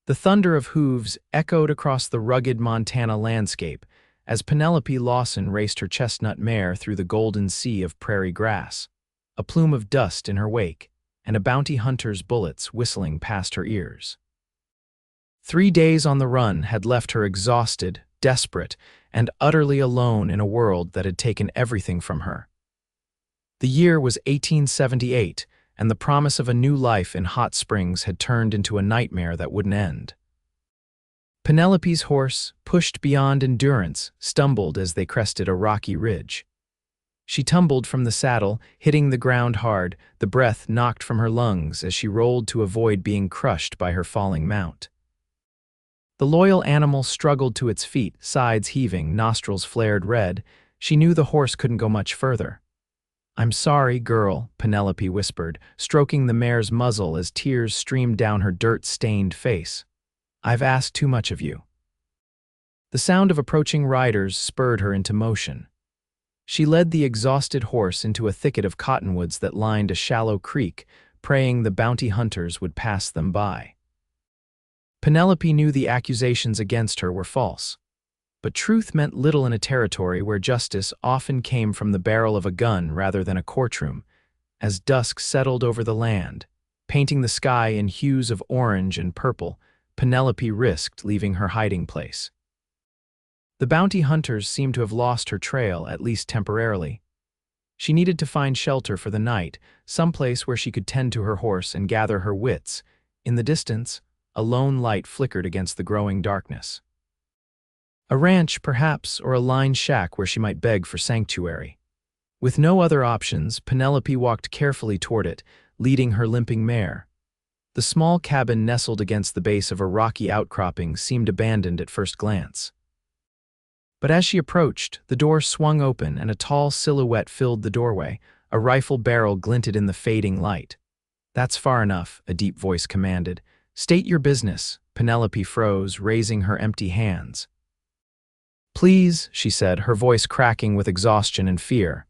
The thunder of hooves echoed across the rugged Montana landscape as Penelope Lawson raced her chestnut mare through the golden sea of prairie grass, a plume of dust in her wake, and a bounty hunter's bullets whistling past her ears. 3 days on the run had left her exhausted, desperate, and utterly alone in a world that had taken everything from her. The year was 1878, and the promise of a new life in Hot Springs had turned into a nightmare that wouldn't end. Penelope's horse, pushed beyond endurance, stumbled as they crested a rocky ridge. She tumbled from the saddle, hitting the ground hard, the breath knocked from her lungs as she rolled to avoid being crushed by her falling mount. The loyal animal struggled to its feet, sides heaving, nostrils flared red. She knew the horse couldn't go much further. "I'm sorry, girl," Penelope whispered, stroking the mare's muzzle as tears streamed down her dirt-stained face. "I've asked too much of you." The sound of approaching riders spurred her into motion. She led the exhausted horse into a thicket of cottonwoods that lined a shallow creek, praying the bounty hunters would pass them by. Penelope knew the accusations against her were false. But truth meant little in a territory where justice often came from the barrel of a gun rather than a courtroom. As dusk settled over the land, painting the sky in hues of orange and purple, Penelope risked leaving her hiding place. The bounty hunters seemed to have lost her trail, at least temporarily. She needed to find shelter for the night, someplace where she could tend to her horse and gather her wits. In the distance, a lone light flickered against the growing darkness. A ranch, perhaps, or a lined shack where she might beg for sanctuary. With no other options, Penelope walked carefully toward it, leading her limping mare. The small cabin nestled against the base of a rocky outcropping seemed abandoned at first glance. But as she approached, the door swung open and a tall silhouette filled the doorway. A rifle barrel glinted in the fading light. "That's far enough," a deep voice commanded. "State your business." Penelope froze, raising her empty hands. "Please," she said, her voice cracking with exhaustion and fear.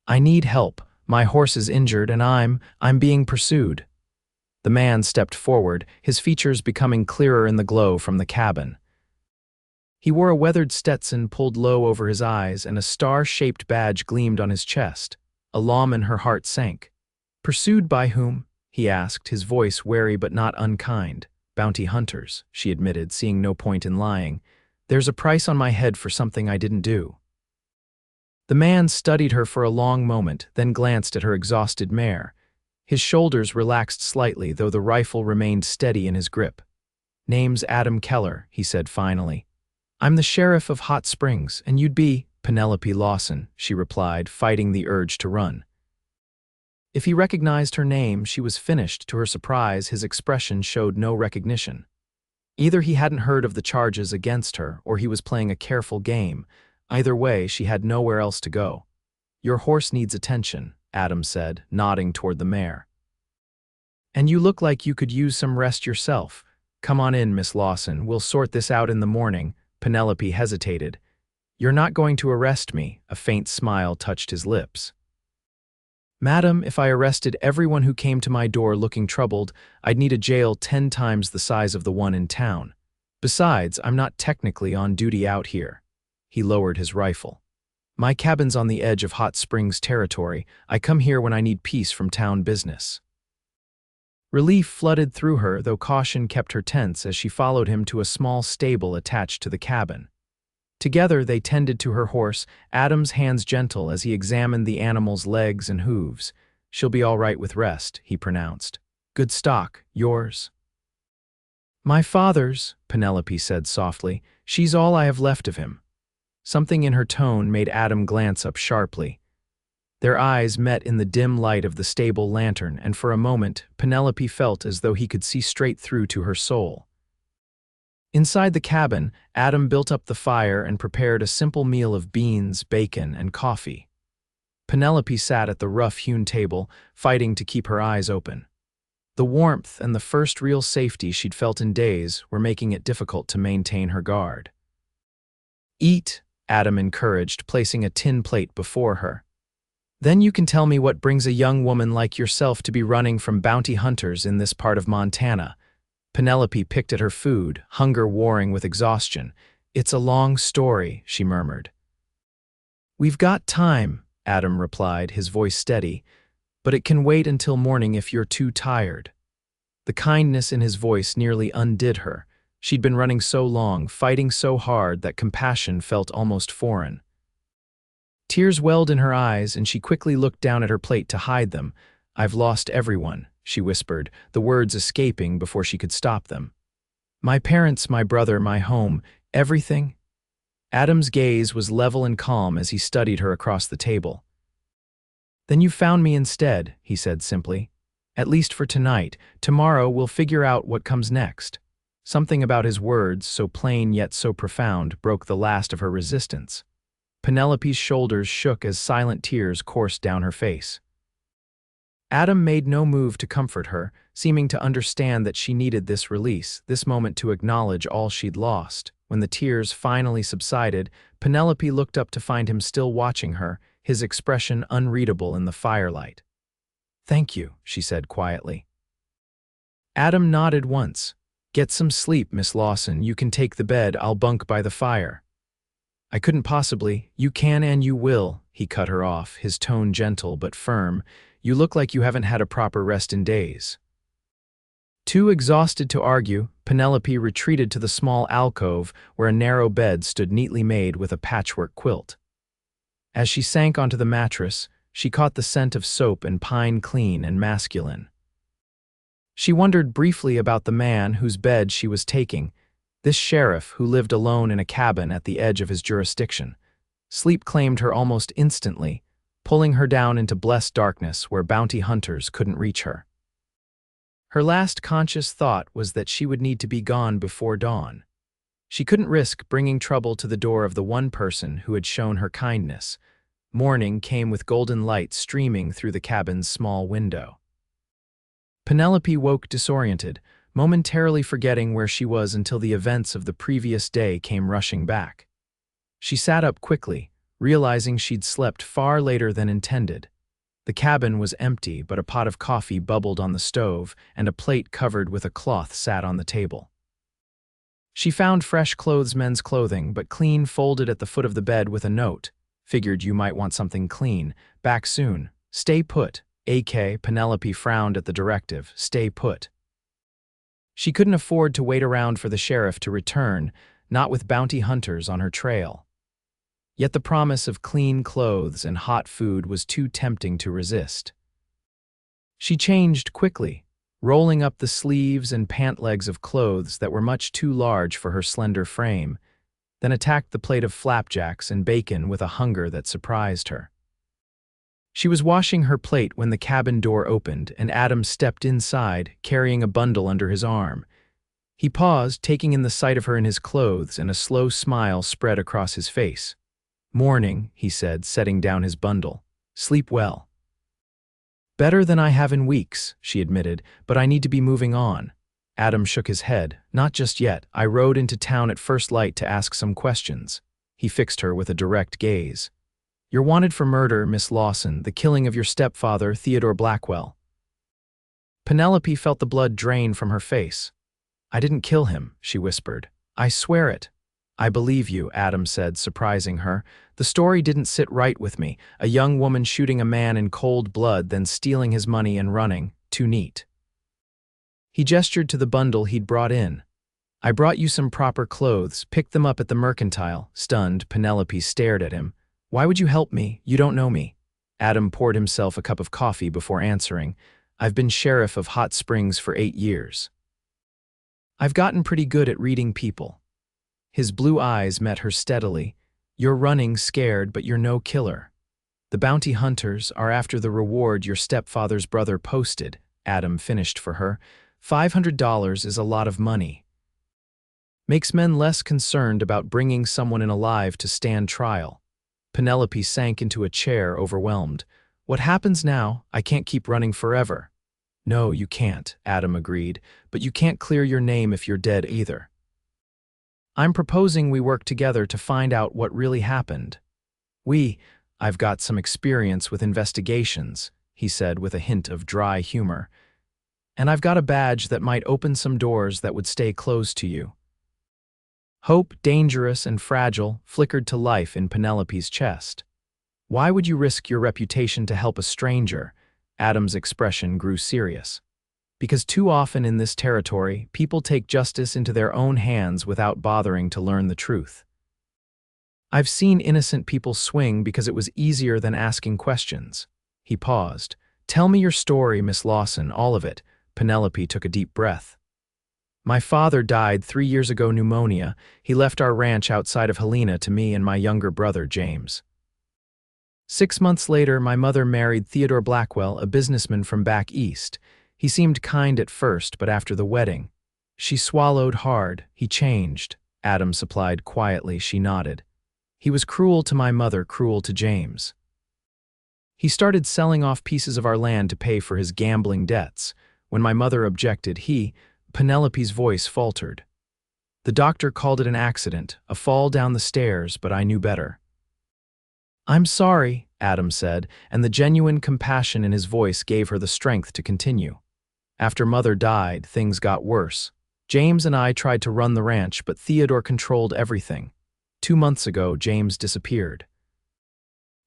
"I need help. My horse is injured and I'm being pursued." The man stepped forward, his features becoming clearer in the glow from the cabin. He wore a weathered Stetson pulled low over his eyes, and a star-shaped badge gleamed on his chest. A lawman, her heart sank. "Pursued by whom?" he asked, his voice wary but not unkind. "Bounty hunters," she admitted, seeing no point in lying. "There's a price on my head for something I didn't do." The man studied her for a long moment, then glanced at her exhausted mare. His shoulders relaxed slightly, though the rifle remained steady in his grip. "Name's Adam Keller," he said finally. "I'm the sheriff of Hot Springs, and you'd be—" "Penelope Lawson," she replied, fighting the urge to run. If he recognized her name, she was finished. To her surprise, his expression showed no recognition. Either he hadn't heard of the charges against her, or he was playing a careful game. Either way, she had nowhere else to go. "Your horse needs attention," Adam said, nodding toward the mare. "And you look like you could use some rest yourself. Come on in, Miss Lawson. We'll sort this out in the morning." Penelope hesitated. "You're not going to arrest me?" A faint smile touched his lips. "Madam, if I arrested everyone who came to my door looking troubled, I'd need a jail 10 times the size of the one in town. Besides, I'm not technically on duty out here." He lowered his rifle. "My cabin's on the edge of Hot Springs territory. I come here when I need peace from town business." Relief flooded through her, though caution kept her tense as she followed him to a small stable attached to the cabin. Together they tended to her horse, Adam's hands gentle as he examined the animal's legs and hooves. "She'll be all right with rest," he pronounced. "Good stock. Yours?" "My father's," Penelope said softly. "She's all I have left of him." Something in her tone made Adam glance up sharply. Their eyes met in the dim light of the stable lantern, and for a moment, Penelope felt as though he could see straight through to her soul. Inside the cabin, Adam built up the fire and prepared a simple meal of beans, bacon, and coffee. Penelope sat at the rough-hewn table, fighting to keep her eyes open. The warmth and the first real safety she'd felt in days were making it difficult to maintain her guard. "Eat," Adam encouraged, placing a tin plate before her. "Then you can tell me what brings a young woman like yourself to be running from bounty hunters in this part of Montana." Penelope picked at her food, hunger warring with exhaustion. "It's a long story," she murmured. "We've got time," Adam replied, his voice steady, "but it can wait until morning if you're too tired." The kindness in his voice nearly undid her. She'd been running so long, fighting so hard that compassion felt almost foreign. Tears welled in her eyes, and she quickly looked down at her plate to hide them. "I've lost everyone," she whispered, the words escaping before she could stop them. "My parents, my brother, my home, everything." Adam's gaze was level and calm as he studied her across the table. "Then you found me instead," he said simply. "At least for tonight. Tomorrow we'll figure out what comes next." Something about his words, so plain yet so profound, broke the last of her resistance. Penelope's shoulders shook as silent tears coursed down her face. Adam made no move to comfort her, seeming to understand that she needed this release, this moment to acknowledge all she'd lost. When the tears finally subsided, Penelope looked up to find him still watching her, his expression unreadable in the firelight. "Thank you," she said quietly. Adam nodded once. "Get some sleep, Miss Lawson. You can take the bed. I'll bunk by the fire." "I couldn't possibly." "You can and you will," he cut her off, his tone gentle but firm. "You look like you haven't had a proper rest in days." Too exhausted to argue, Penelope retreated to the small alcove where a narrow bed stood neatly made with a patchwork quilt. As she sank onto the mattress, she caught the scent of soap and pine, clean and masculine. She wondered briefly about the man whose bed she was taking, this sheriff who lived alone in a cabin at the edge of his jurisdiction. Sleep claimed her almost instantly, pulling her down into blessed darkness where bounty hunters couldn't reach her. Her last conscious thought was that she would need to be gone before dawn. She couldn't risk bringing trouble to the door of the one person who had shown her kindness. Morning came with golden light streaming through the cabin's small window. Penelope woke disoriented, momentarily forgetting where she was until the events of the previous day came rushing back. She sat up quickly, realizing she'd slept far later than intended. The cabin was empty, but a pot of coffee bubbled on the stove, and a plate covered with a cloth sat on the table. She found fresh clothes, men's clothing, but clean, folded at the foot of the bed with a note. "Figured you might want something clean. Back soon. Stay put." AK, Penelope frowned at the directive. Stay put. She couldn't afford to wait around for the sheriff to return, not with bounty hunters on her trail. Yet the promise of clean clothes and hot food was too tempting to resist. She changed quickly, rolling up the sleeves and pant legs of clothes that were much too large for her slender frame, then attacked the plate of flapjacks and bacon with a hunger that surprised her. She was washing her plate when the cabin door opened and Adam stepped inside, carrying a bundle under his arm. He paused, taking in the sight of her in his clothes, and a slow smile spread across his face. "Morning," he said, setting down his bundle. "Sleep well." "Better than I have in weeks," she admitted, "but I need to be moving on." Adam shook his head. "Not just yet. I rode into town at first light to ask some questions." He fixed her with a direct gaze. "You're wanted for murder, Miss Lawson, the killing of your stepfather, Theodore Blackwell." Penelope felt the blood drain from her face. "I didn't kill him," she whispered. "I swear it." "I believe you," Adam said, surprising her. "The story didn't sit right with me. A young woman shooting a man in cold blood, then stealing his money and running. Too neat." He gestured to the bundle he'd brought in. "I brought you some proper clothes. Pick them up at the mercantile." Stunned, Penelope stared at him. "Why would you help me? You don't know me." Adam poured himself a cup of coffee before answering. "I've been sheriff of Hot Springs for 8 years. I've gotten pretty good at reading people." His blue eyes met her steadily. "You're running scared, but you're no killer. The bounty hunters are after the reward your stepfather's brother posted," Adam finished for her. $500 is a lot of money. Makes men less concerned about bringing someone in alive to stand trial. Penelope sank into a chair, overwhelmed. "What happens now? I can't keep running forever." "No, you can't," Adam agreed, "but you can't clear your name if you're dead either. I'm proposing we work together to find out what really happened." I've got some experience with investigations," he said with a hint of dry humor. And I've got a badge that might open some doors that would stay closed to you." Hope, dangerous and fragile, flickered to life in Penelope's chest. "Why would you risk your reputation to help a stranger?" Adam's expression grew serious. "Because too often in this territory, people take justice into their own hands without bothering to learn the truth. I've seen innocent people swing because it was easier than asking questions." He paused. "Tell me your story, Miss Lawson, all of it." Penelope took a deep breath. "My father died 3 years ago, pneumonia. He left our ranch outside of Helena to me and my younger brother, James. 6 months later, my mother married Theodore Blackwell, a businessman from back east. He seemed kind at first, but after the wedding, she swallowed hard. He changed," Adam supplied quietly. She nodded. "He was cruel to my mother, cruel to James. He started selling off pieces of our land to pay for his gambling debts. When my mother objected, Penelope's voice faltered. "The doctor called it an accident, a fall down the stairs, but I knew better." "I'm sorry," Adam said, and the genuine compassion in his voice gave her the strength to continue. "After Mother died, things got worse. James and I tried to run the ranch, but Theodore controlled everything. 2 months ago, James disappeared.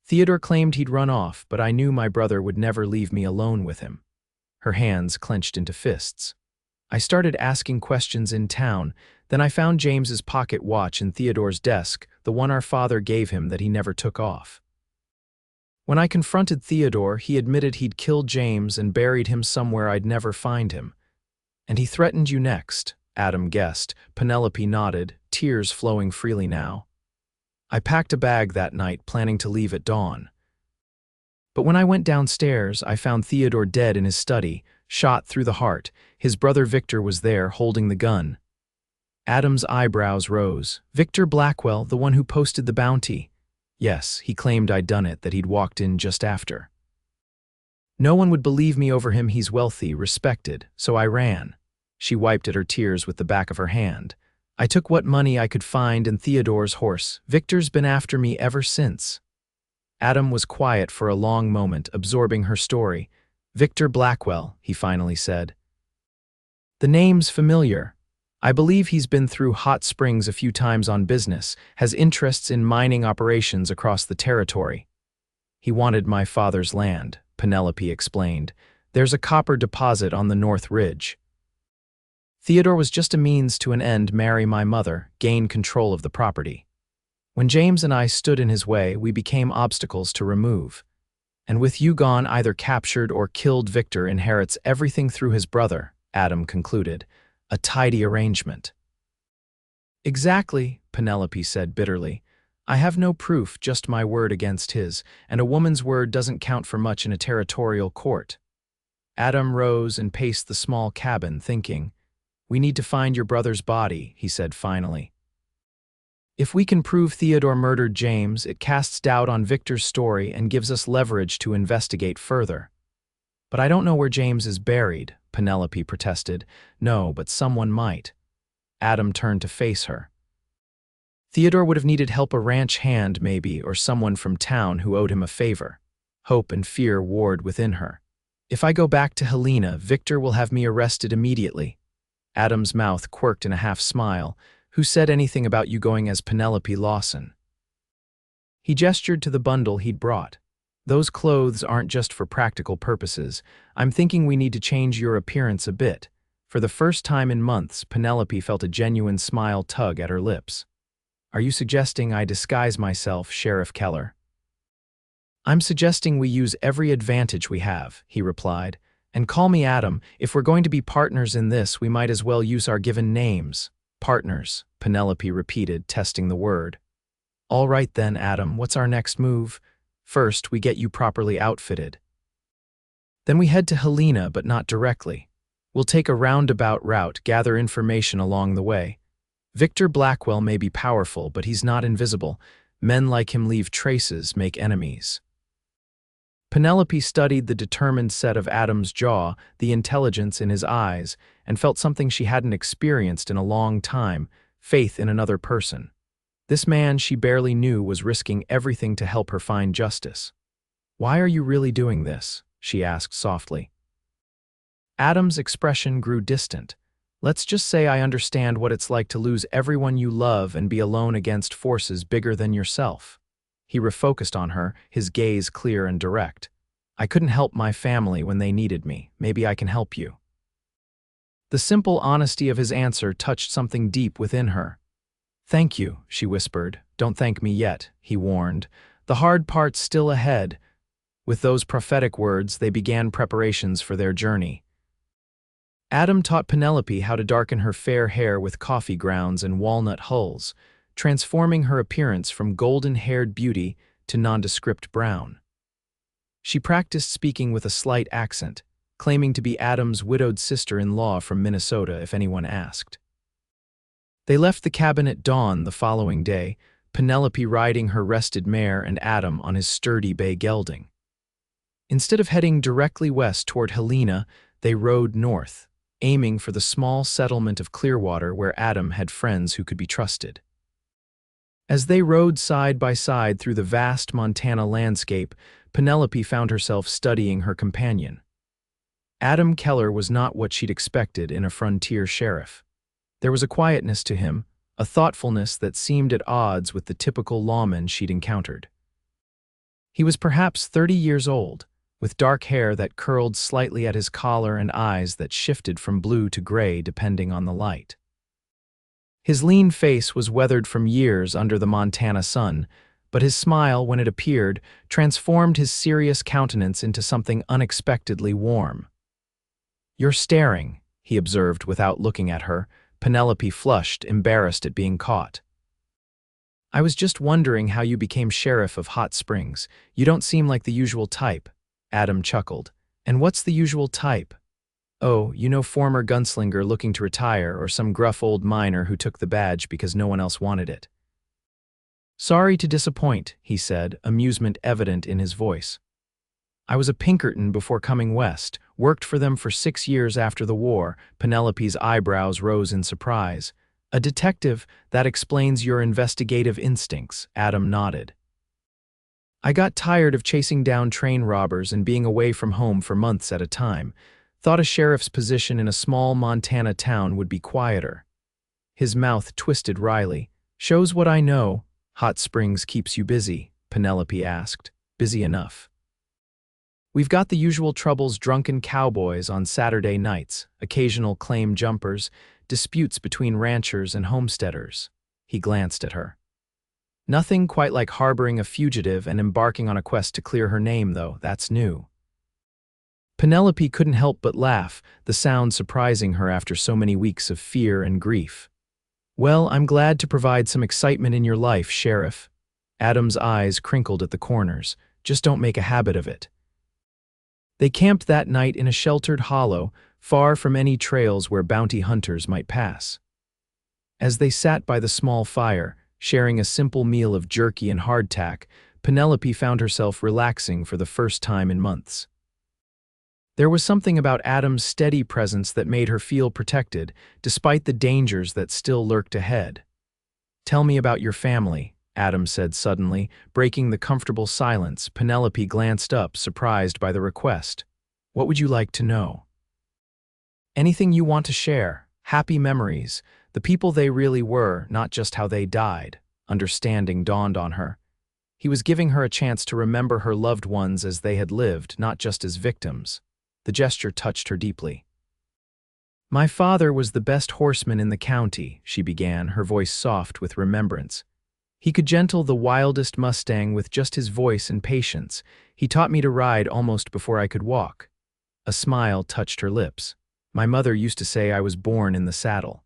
Theodore claimed he'd run off, but I knew my brother would never leave me alone with him." Her hands clenched into fists. "I started asking questions in town. Then I found James's pocket watch in Theodore's desk, the one our father gave him that he never took off. When I confronted Theodore, he admitted he'd killed James and buried him somewhere I'd never find him. And he threatened you next," Adam guessed. Penelope nodded, tears flowing freely now. "I packed a bag that night, planning to leave at dawn. But when I went downstairs, I found Theodore dead in his study, shot through the heart. His brother Victor was there, holding the gun." Adam's eyebrows rose. "Victor Blackwell, the one who posted the bounty?" "Yes, he claimed I'd done it, that he'd walked in just after. No one would believe me over him. He's wealthy, respected, so I ran." She wiped at her tears with the back of her hand. "I took what money I could find and Theodore's horse. Victor's been after me ever since." Adam was quiet for a long moment, absorbing her story. "Victor Blackwell," he finally said. "The name's familiar. I believe he's been through Hot Springs a few times on business, has interests in mining operations across the territory." "He wanted my father's land," Penelope explained. "There's a copper deposit on the North Ridge. Theodore was just a means to an end, marry my mother, gain control of the property. When James and I stood in his way, we became obstacles to remove. And with you gone, either captured or killed, Victor inherits everything through his brother," Adam concluded. "A tidy arrangement." "Exactly," Penelope said bitterly. "I have no proof, just my word against his, and a woman's word doesn't count for much in a territorial court." Adam rose and paced the small cabin, thinking. "We need to find your brother's body," he said finally. "If we can prove Theodore murdered James, it casts doubt on Victor's story and gives us leverage to investigate further." "But I don't know where James is buried," Penelope protested. "No, but someone might." Adam turned to face her. "Theodore would have needed help, a ranch hand maybe, or someone from town who owed him a favor." Hope and fear warred within her. "If I go back to Helena, Victor will have me arrested immediately." Adam's mouth quirked in a half-smile. "Who said anything about you going as Penelope Lawson?" He gestured to the bundle he'd brought. "Those clothes aren't just for practical purposes. I'm thinking we need to change your appearance a bit." For the first time in months, Penelope felt a genuine smile tug at her lips. "Are you suggesting I disguise myself, Sheriff Keller?" "I'm suggesting we use every advantage we have," he replied. "And call me Adam. If we're going to be partners in this, we might as well use our given names." "Partners," Penelope repeated, testing the word. "All right then, Adam, what's our next move?" "First, we get you properly outfitted. Then we head to Helena, but not directly. We'll take a roundabout route, gather information along the way. Victor Blackwell may be powerful, but he's not invisible. Men like him leave traces, make enemies." Penelope studied the determined set of Adam's jaw, the intelligence in his eyes, and felt something she hadn't experienced in a long time, faith in another person. This man she barely knew was risking everything to help her find justice. "Why are you really doing this?" she asked softly. Adam's expression grew distant. Let's just say I understand what it's like to lose everyone you love and be alone against forces bigger than yourself. He refocused on her, his gaze clear and direct. I couldn't help my family when they needed me. Maybe I can help you. The simple honesty of his answer touched something deep within her. Thank you, she whispered. Don't thank me yet, he warned. The hard part's still ahead. With those prophetic words, they began preparations for their journey. Adam taught Penelope how to darken her fair hair with coffee grounds and walnut hulls, transforming her appearance from golden-haired beauty to nondescript brown. She practiced speaking with a slight accent, claiming to be Adam's widowed sister-in-law from Minnesota if anyone asked. They left the cabin at dawn the following day, Penelope riding her rested mare and Adam on his sturdy bay gelding. Instead of heading directly west toward Helena, they rode north, aiming for the small settlement of Clearwater where Adam had friends who could be trusted. As they rode side by side through the vast Montana landscape, Penelope found herself studying her companion. Adam Keller was not what she'd expected in a frontier sheriff. There was a quietness to him, a thoughtfulness that seemed at odds with the typical lawman she'd encountered. He was perhaps 30 years old, with dark hair that curled slightly at his collar and eyes that shifted from blue to gray depending on the light. His lean face was weathered from years under the Montana sun, but his smile, when it appeared, transformed his serious countenance into something unexpectedly warm. "You're staring," he observed without looking at her. Penelope flushed, embarrassed at being caught. "I was just wondering how you became sheriff of Hot Springs. You don't seem like the usual type." Adam chuckled. "And what's the usual type?" "Oh, you know, former gunslinger looking to retire or some gruff old miner who took the badge because no one else wanted it." "Sorry to disappoint," he said, amusement evident in his voice. "I was a Pinkerton before coming west, worked for them for 6 years after the war." Penelope's eyebrows rose in surprise. "A detective, that explains your investigative instincts," Adam nodded. "I got tired of chasing down train robbers and being away from home for months at a time. Thought a sheriff's position in a small Montana town would be quieter." His mouth twisted wryly. "Shows what I know." "Hot Springs keeps you busy?" Penelope asked. "Busy enough." "We've got the usual troubles: drunken cowboys on Saturday nights, occasional claim jumpers, disputes between ranchers and homesteaders." He glanced at her. "Nothing quite like harboring a fugitive and embarking on a quest to clear her name, though. That's new." Penelope couldn't help but laugh, the sound surprising her after so many weeks of fear and grief. "Well, I'm glad to provide some excitement in your life, Sheriff." Adam's eyes crinkled at the corners. "Just don't make a habit of it." They camped that night in a sheltered hollow, far from any trails where bounty hunters might pass. As they sat by the small fire, sharing a simple meal of jerky and hardtack, Penelope found herself relaxing for the first time in months. There was something about Adam's steady presence that made her feel protected, despite the dangers that still lurked ahead. "Tell me about your family," Adam said suddenly, breaking the comfortable silence. Penelope glanced up, surprised by the request. "What would you like to know?" "Anything you want to share. Happy memories. The people they really were, not just how they died." Understanding dawned on her. He was giving her a chance to remember her loved ones as they had lived, not just as victims. The gesture touched her deeply. "My father was the best horseman in the county," she began, her voice soft with remembrance. "He could gentle the wildest Mustang with just his voice and patience. He taught me to ride almost before I could walk." A smile touched her lips. "My mother used to say I was born in the saddle."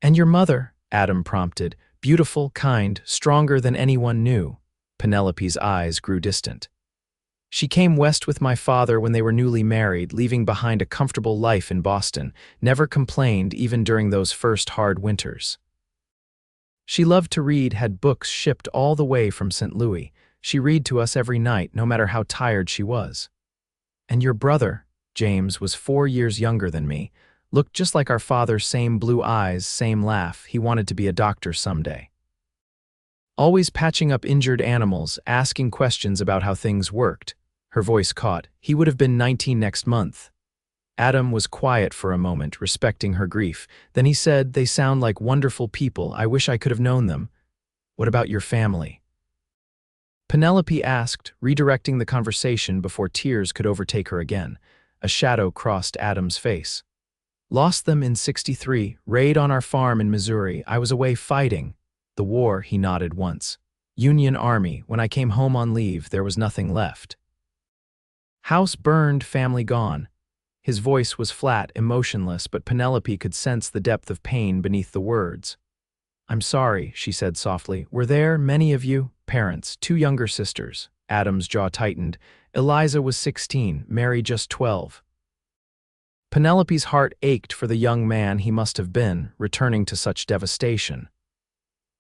"And your mother?" Adam prompted. "Beautiful, kind, stronger than anyone knew." Penelope's eyes grew distant. "She came west with my father when they were newly married, leaving behind a comfortable life in Boston. Never complained, even during those first hard winters. She loved to read, had books shipped all the way from St. Louis. She read to us every night, no matter how tired she was." "And your brother," James, was 4 years younger than me. "Looked just like our father, same blue eyes, same laugh. He wanted to be a doctor someday. Always patching up injured animals, asking questions about how things worked." Her voice caught. "He would have been 19 next month." Adam was quiet for a moment, respecting her grief. Then he said, "They sound like wonderful people. I wish I could have known them. What about your family?" Penelope asked, redirecting the conversation before tears could overtake her again. A shadow crossed Adam's face. "Lost them in '63, raid on our farm in Missouri. I was away fighting. The war," he nodded once. "Union Army. When I came home on leave, there was nothing left. House burned, family gone." His voice was flat, emotionless, but Penelope could sense the depth of pain beneath the words. "I'm sorry," she said softly. "Were there many of you?" "Parents, 2 younger sisters." Adam's jaw tightened. "Eliza was 16, Mary just 12. Penelope's heart ached for the young man he must have been, returning to such devastation.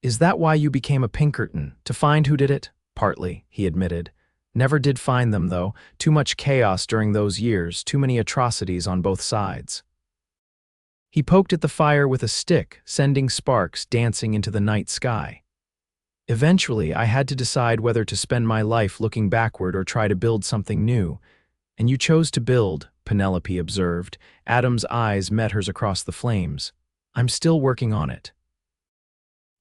"Is that why you became a Pinkerton? To find who did it?" "Partly," he admitted. "Never did find them, though. Too much chaos during those years, too many atrocities on both sides." He poked at the fire with a stick, sending sparks dancing into the night sky. "Eventually, I had to decide whether to spend my life looking backward or try to build something new. And you chose to build," Penelope observed. Adam's eyes met hers across the flames. "I'm still working on it."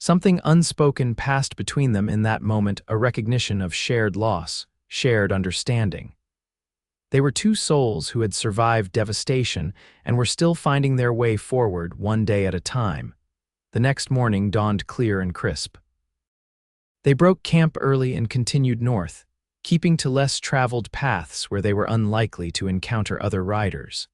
Something unspoken passed between them in that moment, a recognition of shared loss, shared understanding. They were 2 souls who had survived devastation and were still finding their way forward one day at a time. The next morning dawned clear and crisp. They broke camp early and continued north, keeping to less traveled paths where they were unlikely to encounter other riders.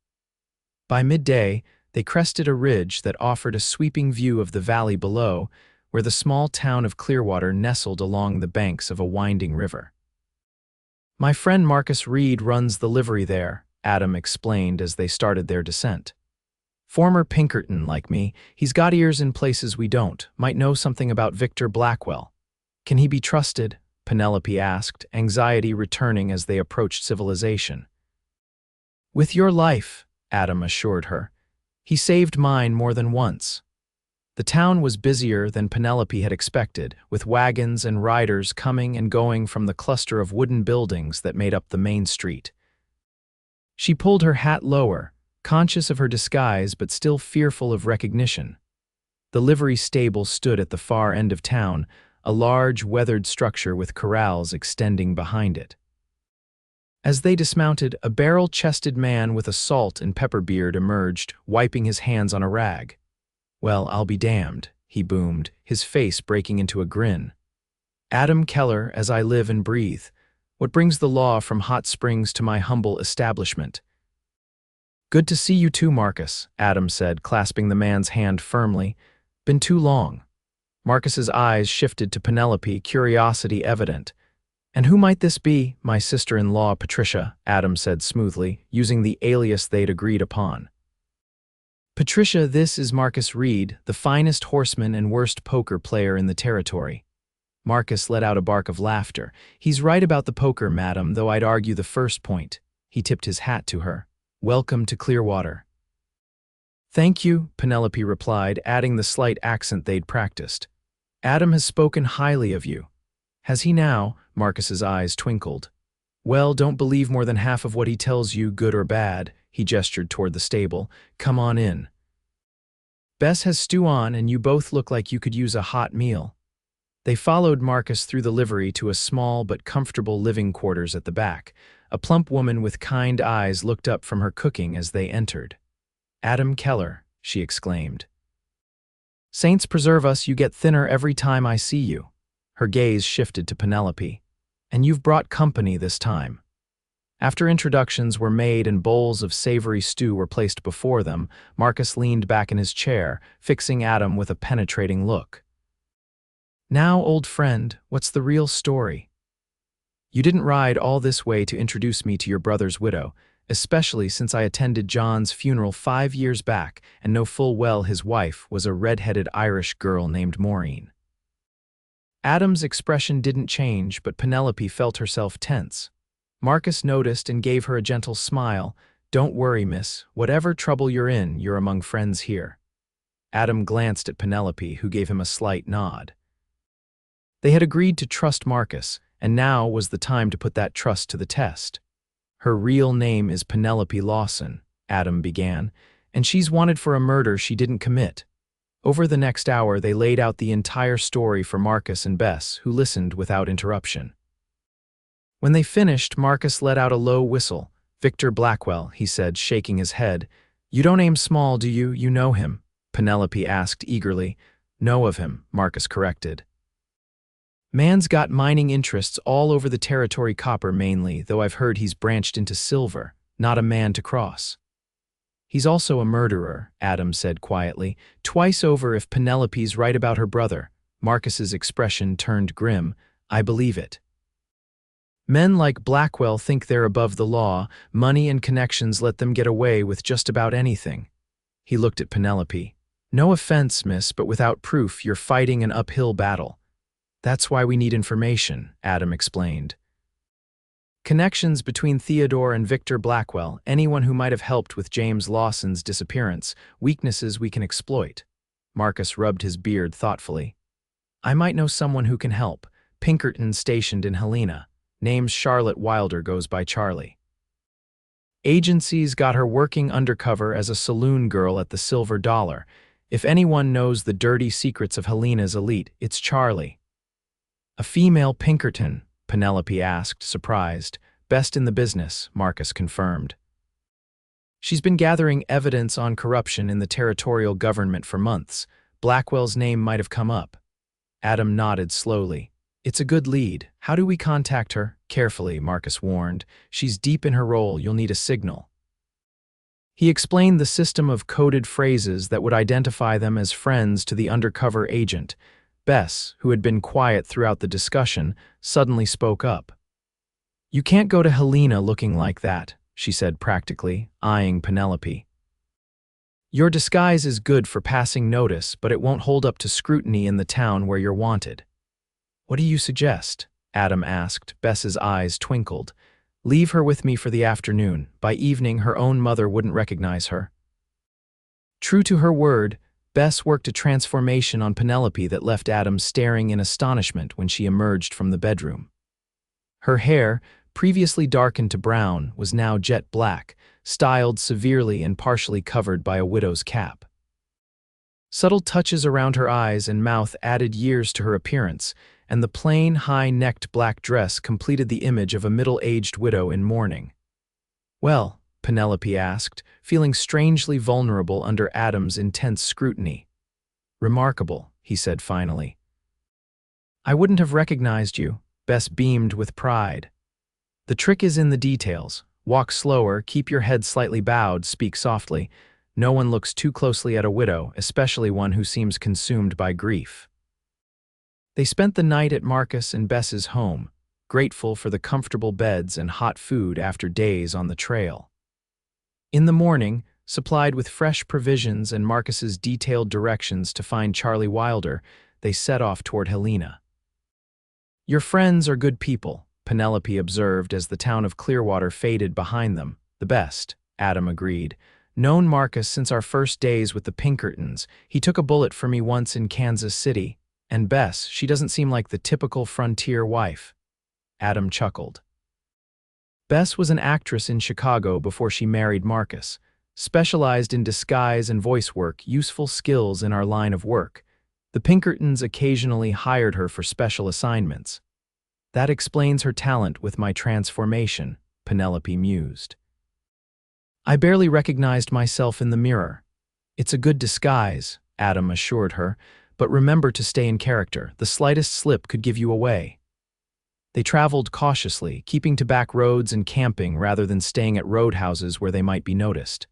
By midday, they crested a ridge that offered a sweeping view of the valley below, where the small town of Clearwater nestled along the banks of a winding river. "My friend Marcus Reed runs the livery there," Adam explained as they started their descent. "Former Pinkerton like me, he's got ears in places we don't, might know something about Victor Blackwell." "Can he be trusted?" Penelope asked, anxiety returning as they approached civilization. "With your life," Adam assured her. "He saved mine more than once." The town was busier than Penelope had expected, with wagons and riders coming and going from the cluster of wooden buildings that made up the main street. She pulled her hat lower, conscious of her disguise but still fearful of recognition. The livery stable stood at the far end of town, a large, weathered structure with corrals extending behind it. As they dismounted, a barrel-chested man with a salt and pepper beard emerged, wiping his hands on a rag. "Well, I'll be damned," he boomed, his face breaking into a grin. "Adam Keller, as I live and breathe. What brings the law from Hot Springs to my humble establishment?" "Good to see you too, Marcus," Adam said, clasping the man's hand firmly. "Been too long." Marcus's eyes shifted to Penelope, curiosity evident. "And who might this be?" "My sister-in-law, Patricia," Adam said smoothly, using the alias they'd agreed upon. "Patricia, this is Marcus Reed, the finest horseman and worst poker player in the territory." Marcus let out a bark of laughter. "He's right about the poker, madam, though I'd argue the first point." He tipped his hat to her. "Welcome to Clearwater." "Thank you," Penelope replied, adding the slight accent they'd practiced. "Adam has spoken highly of you." "Has he now?" Marcus's eyes twinkled. "Well, don't believe more than half of what he tells you, good or bad." He gestured toward the stable. "Come on in. Bess has stew on, and you both look like you could use a hot meal." They followed Marcus through the livery to a small but comfortable living quarters at the back. A plump woman with kind eyes looked up from her cooking as they entered. "Adam Keller," she exclaimed. "Saints preserve us, you get thinner every time I see you." Her gaze shifted to Penelope. "And you've brought company this time." After introductions were made and bowls of savory stew were placed before them, Marcus leaned back in his chair, fixing Adam with a penetrating look. "Now, old friend, what's the real story? You didn't ride all this way to introduce me to your brother's widow, especially since I attended John's funeral 5 years back and know full well his wife was a red-headed Irish girl named Maureen." Adam's expression didn't change, but Penelope felt herself tense. Marcus noticed and gave her a gentle smile. "Don't worry, miss. Whatever trouble you're in, you're among friends here." Adam glanced at Penelope, who gave him a slight nod. They had agreed to trust Marcus, and now was the time to put that trust to the test. "Her real name is Penelope Lawson," Adam began, "and she's wanted for a murder she didn't commit." Over the next hour, they laid out the entire story for Marcus and Bess, who listened without interruption. When they finished, Marcus let out a low whistle. "Victor Blackwell," he said, shaking his head. "You don't aim small, do you? You know him?" Penelope asked eagerly. "Know of him," Marcus corrected. "Man's got mining interests all over the territory, copper mainly, though I've heard he's branched into silver. Not a man to cross." "He's also a murderer," Adam said quietly. "Twice over if Penelope's right about her brother." Marcus's expression turned grim. "I believe it. Men like Blackwell think they're above the law. Money and connections let them get away with just about anything." He looked at Penelope. "No offense, miss, but without proof, you're fighting an uphill battle." "That's why we need information," Adam explained. "Connections between Theodore and Victor Blackwell, anyone who might have helped with James Lawson's disappearance, weaknesses we can exploit." Marcus rubbed his beard thoughtfully. "I might know someone who can help. Pinkerton stationed in Helena. Name's Charlotte Wilder, goes by Charlie. Agencies got her working undercover as a saloon girl at the Silver Dollar. If anyone knows the dirty secrets of Helena's elite, it's Charlie." "A female Pinkerton?" Penelope asked, surprised. "Best in the business," Marcus confirmed. "She's been gathering evidence on corruption in the territorial government for months. Blackwell's name might have come up." Adam nodded slowly. "It's a good lead. How do we contact her?" "Carefully," Marcus warned. "She's deep in her role. You'll need a signal." He explained the system of coded phrases that would identify them as friends to the undercover agent. Bess, who had been quiet throughout the discussion, suddenly spoke up. "You can't go to Helena looking like that," she said practically, eyeing Penelope. "Your disguise is good for passing notice, but it won't hold up to scrutiny in the town where you're wanted." "What do you suggest?" Adam asked. Bess's eyes twinkled. "Leave her with me for the afternoon. By evening, her own mother wouldn't recognize her." True to her word, Bess worked a transformation on Penelope that left Adam staring in astonishment when she emerged from the bedroom. Her hair, previously darkened to brown, was now jet black, styled severely and partially covered by a widow's cap. Subtle touches around her eyes and mouth added years to her appearance, and the plain, high-necked black dress completed the image of a middle-aged widow in mourning. "Well," Penelope asked, feeling strangely vulnerable under Adam's intense scrutiny. "Remarkable," he said finally. "I wouldn't have recognized you." Bess beamed with pride. "The trick is in the details. Walk slower, keep your head slightly bowed, speak softly. No one looks too closely at a widow, especially one who seems consumed by grief." They spent the night at Marcus and Bess's home, grateful for the comfortable beds and hot food after days on the trail. In the morning, supplied with fresh provisions and Marcus's detailed directions to find Charlie Wilder, they set off toward Helena. "Your friends are good people," Penelope observed as the town of Clearwater faded behind them. "The best," Adam agreed. "Known Marcus since our first days with the Pinkertons. He took a bullet for me once in Kansas City. And Bess, she doesn't seem like the typical frontier wife." Adam chuckled. Bess was an actress in Chicago before she married Marcus, specialized in disguise and voice work, useful skills in our line of work. The Pinkertons occasionally hired her for special assignments. "That explains her talent with my transformation," Penelope mused. "I barely recognized myself in the mirror." "It's a good disguise," Adam assured her, "but remember to stay in character. The slightest slip could give you away." They traveled cautiously, keeping to back roads and camping rather than staying at roadhouses where they might be noticed.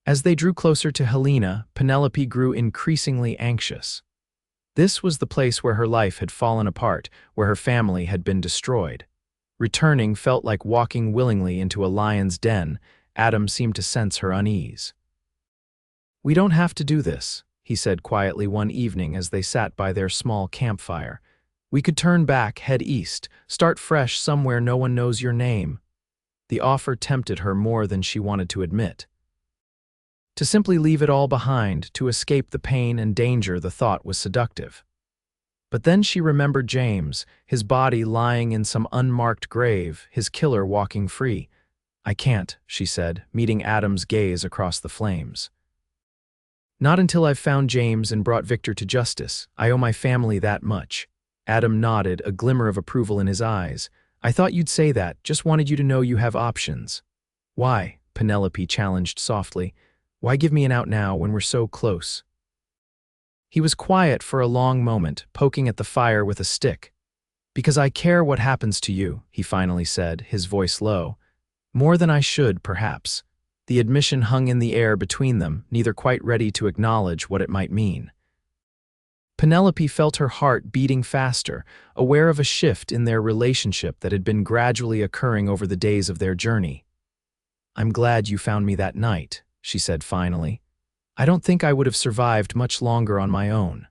As they drew closer to Helena, Penelope grew increasingly anxious. This was the place where her life had fallen apart, where her family had been destroyed. Returning felt like walking willingly into a lion's den. Adam seemed to sense her unease. "We don't have to do this," he said quietly one evening as they sat by their small campfire. "We could turn back, head east, start fresh somewhere no one knows your name." The offer tempted her more than she wanted to admit. To simply leave it all behind, to escape the pain and danger, the thought was seductive. But then she remembered James, his body lying in some unmarked grave, his killer walking free. I can't, she said, meeting Adam's gaze across the flames. Not until I've found James and brought Victor to justice. I owe my family that much. Adam nodded, a glimmer of approval in his eyes. I thought you'd say that, just wanted you to know you have options. Why? Penelope challenged softly. Why give me an out now when we're so close? He was quiet for a long moment, poking at the fire with a stick. Because I care what happens to you, he finally said, his voice low. More than I should, perhaps. The admission hung in the air between them, neither quite ready to acknowledge what it might mean. Penelope felt her heart beating faster, aware of a shift in their relationship that had been gradually occurring over the days of their journey. I'm glad you found me that night, she said finally. I don't think I would have survived much longer on my own.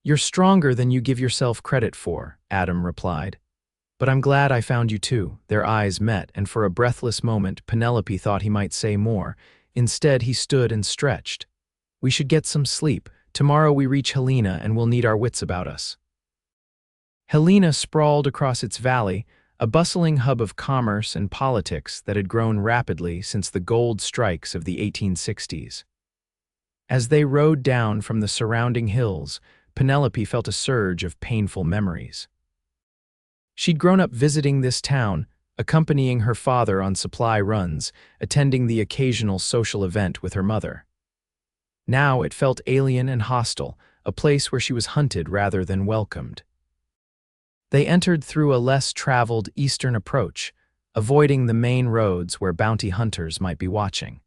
You're stronger than you give yourself credit for, Adam replied. But I'm glad I found you too. Their eyes met, and for a breathless moment, Penelope thought he might say more. Instead, he stood and stretched. We should get some sleep. Tomorrow we reach Helena and we'll need our wits about us. Helena sprawled across its valley, a bustling hub of commerce and politics that had grown rapidly since the gold strikes of the 1860s. As they rode down from the surrounding hills, Penelope felt a surge of painful memories. She'd grown up visiting this town, accompanying her father on supply runs, attending the occasional social event with her mother. Now it felt alien and hostile, a place where she was hunted rather than welcomed. They entered through a less traveled eastern approach, avoiding the main roads where bounty hunters might be watching.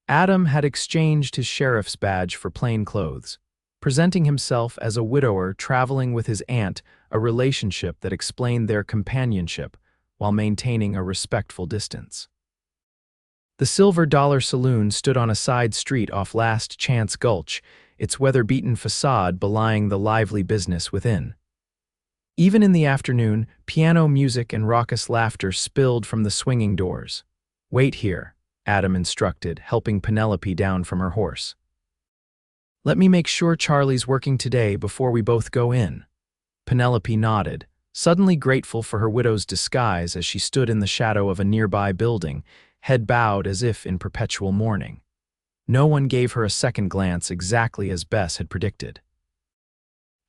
Adam had exchanged his sheriff's badge for plain clothes, presenting himself as a widower traveling with his aunt, a relationship that explained their companionship while maintaining a respectful distance. The Silver Dollar Saloon stood on a side street off Last Chance Gulch, its weather-beaten facade belying the lively business within. Even in the afternoon, piano music and raucous laughter spilled from the swinging doors. Wait here, Adam instructed, helping Penelope down from her horse. Let me make sure Charlie's working today before we both go in. Penelope nodded, suddenly grateful for her widow's disguise as she stood in the shadow of a nearby building, head bowed as if in perpetual mourning. No one gave her a second glance, exactly as Bess had predicted.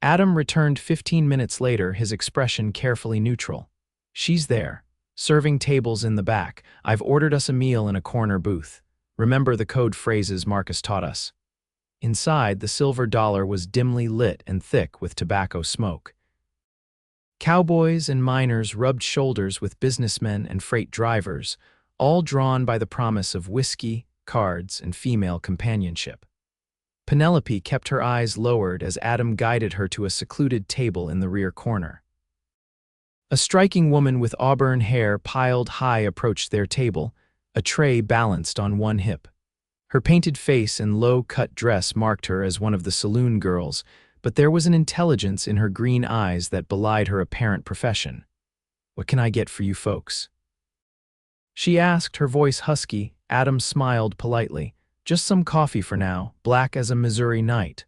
Adam returned 15 minutes later, his expression carefully neutral. She's there, serving tables in the back. I've ordered us a meal in a corner booth. Remember the code phrases Marcus taught us. Inside, the Silver Dollar was dimly lit and thick with tobacco smoke. Cowboys and miners rubbed shoulders with businessmen and freight drivers, all drawn by the promise of whiskey, cards, and female companionship. Penelope kept her eyes lowered as Adam guided her to a secluded table in the rear corner. A striking woman with auburn hair piled high approached their table, a tray balanced on one hip. Her painted face and low-cut dress marked her as one of the saloon girls, but there was an intelligence in her green eyes that belied her apparent profession. What can I get for you folks? She asked, her voice husky. Adam smiled politely. Just some coffee for now, black as a Missouri night.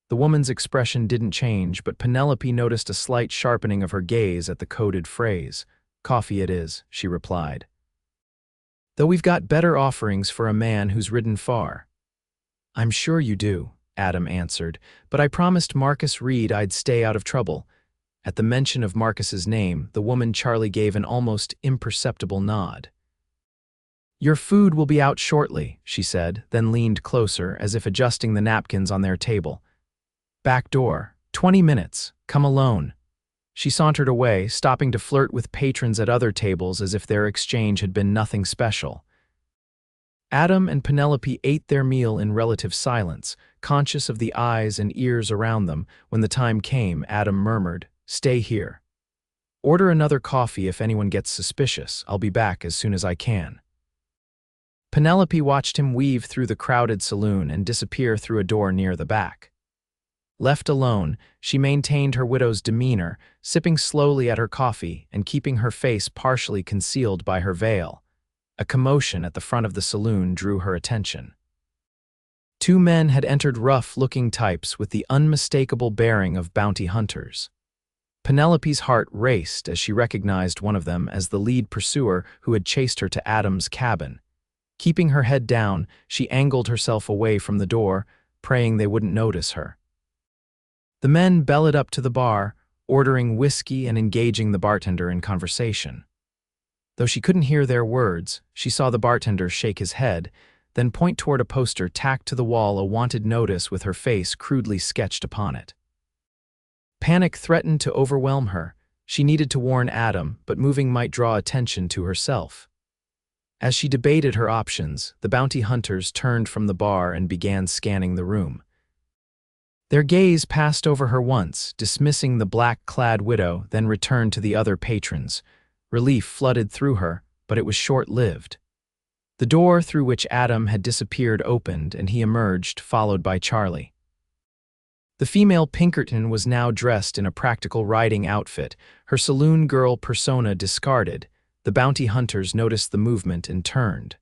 The woman's expression didn't change, but Penelope noticed a slight sharpening of her gaze at the coded phrase. Coffee it is, she replied. Though we've got better offerings for a man who's ridden far. I'm sure you do, Adam answered, but I promised Marcus Reed I'd stay out of trouble. At the mention of Marcus's name, the woman Charlie gave an almost imperceptible nod. Your food will be out shortly, she said, then leaned closer as if adjusting the napkins on their table. Back door, 20 minutes, come alone. She sauntered away, stopping to flirt with patrons at other tables as if their exchange had been nothing special. Adam and Penelope ate their meal in relative silence, conscious of the eyes and ears around them. When the time came, Adam murmured, "Stay here. Order another coffee if anyone gets suspicious. I'll be back as soon as I can." Penelope watched him weave through the crowded saloon and disappear through a door near the back. Left alone, she maintained her widow's demeanor, sipping slowly at her coffee and keeping her face partially concealed by her veil. A commotion at the front of the saloon drew her attention. Two men had entered, rough-looking types with the unmistakable bearing of bounty hunters. Penelope's heart raced as she recognized one of them as the lead pursuer who had chased her to Adam's cabin. Keeping her head down, she angled herself away from the door, praying they wouldn't notice her. The men bellied up to the bar, ordering whiskey and engaging the bartender in conversation. Though she couldn't hear their words, she saw the bartender shake his head, then point toward a poster tacked to the wall, a wanted notice with her face crudely sketched upon it. Panic threatened to overwhelm her. She needed to warn Adam, but moving might draw attention to herself. As she debated her options, the bounty hunters turned from the bar and began scanning the room. Their gaze passed over her once, dismissing the black-clad widow, then returned to the other patrons. Relief flooded through her, but it was short-lived. The door through which Adam had disappeared opened, and he emerged, followed by Charlie. The female Pinkerton was now dressed in a practical riding outfit, her saloon girl persona discarded. The bounty hunters noticed the movement and turned.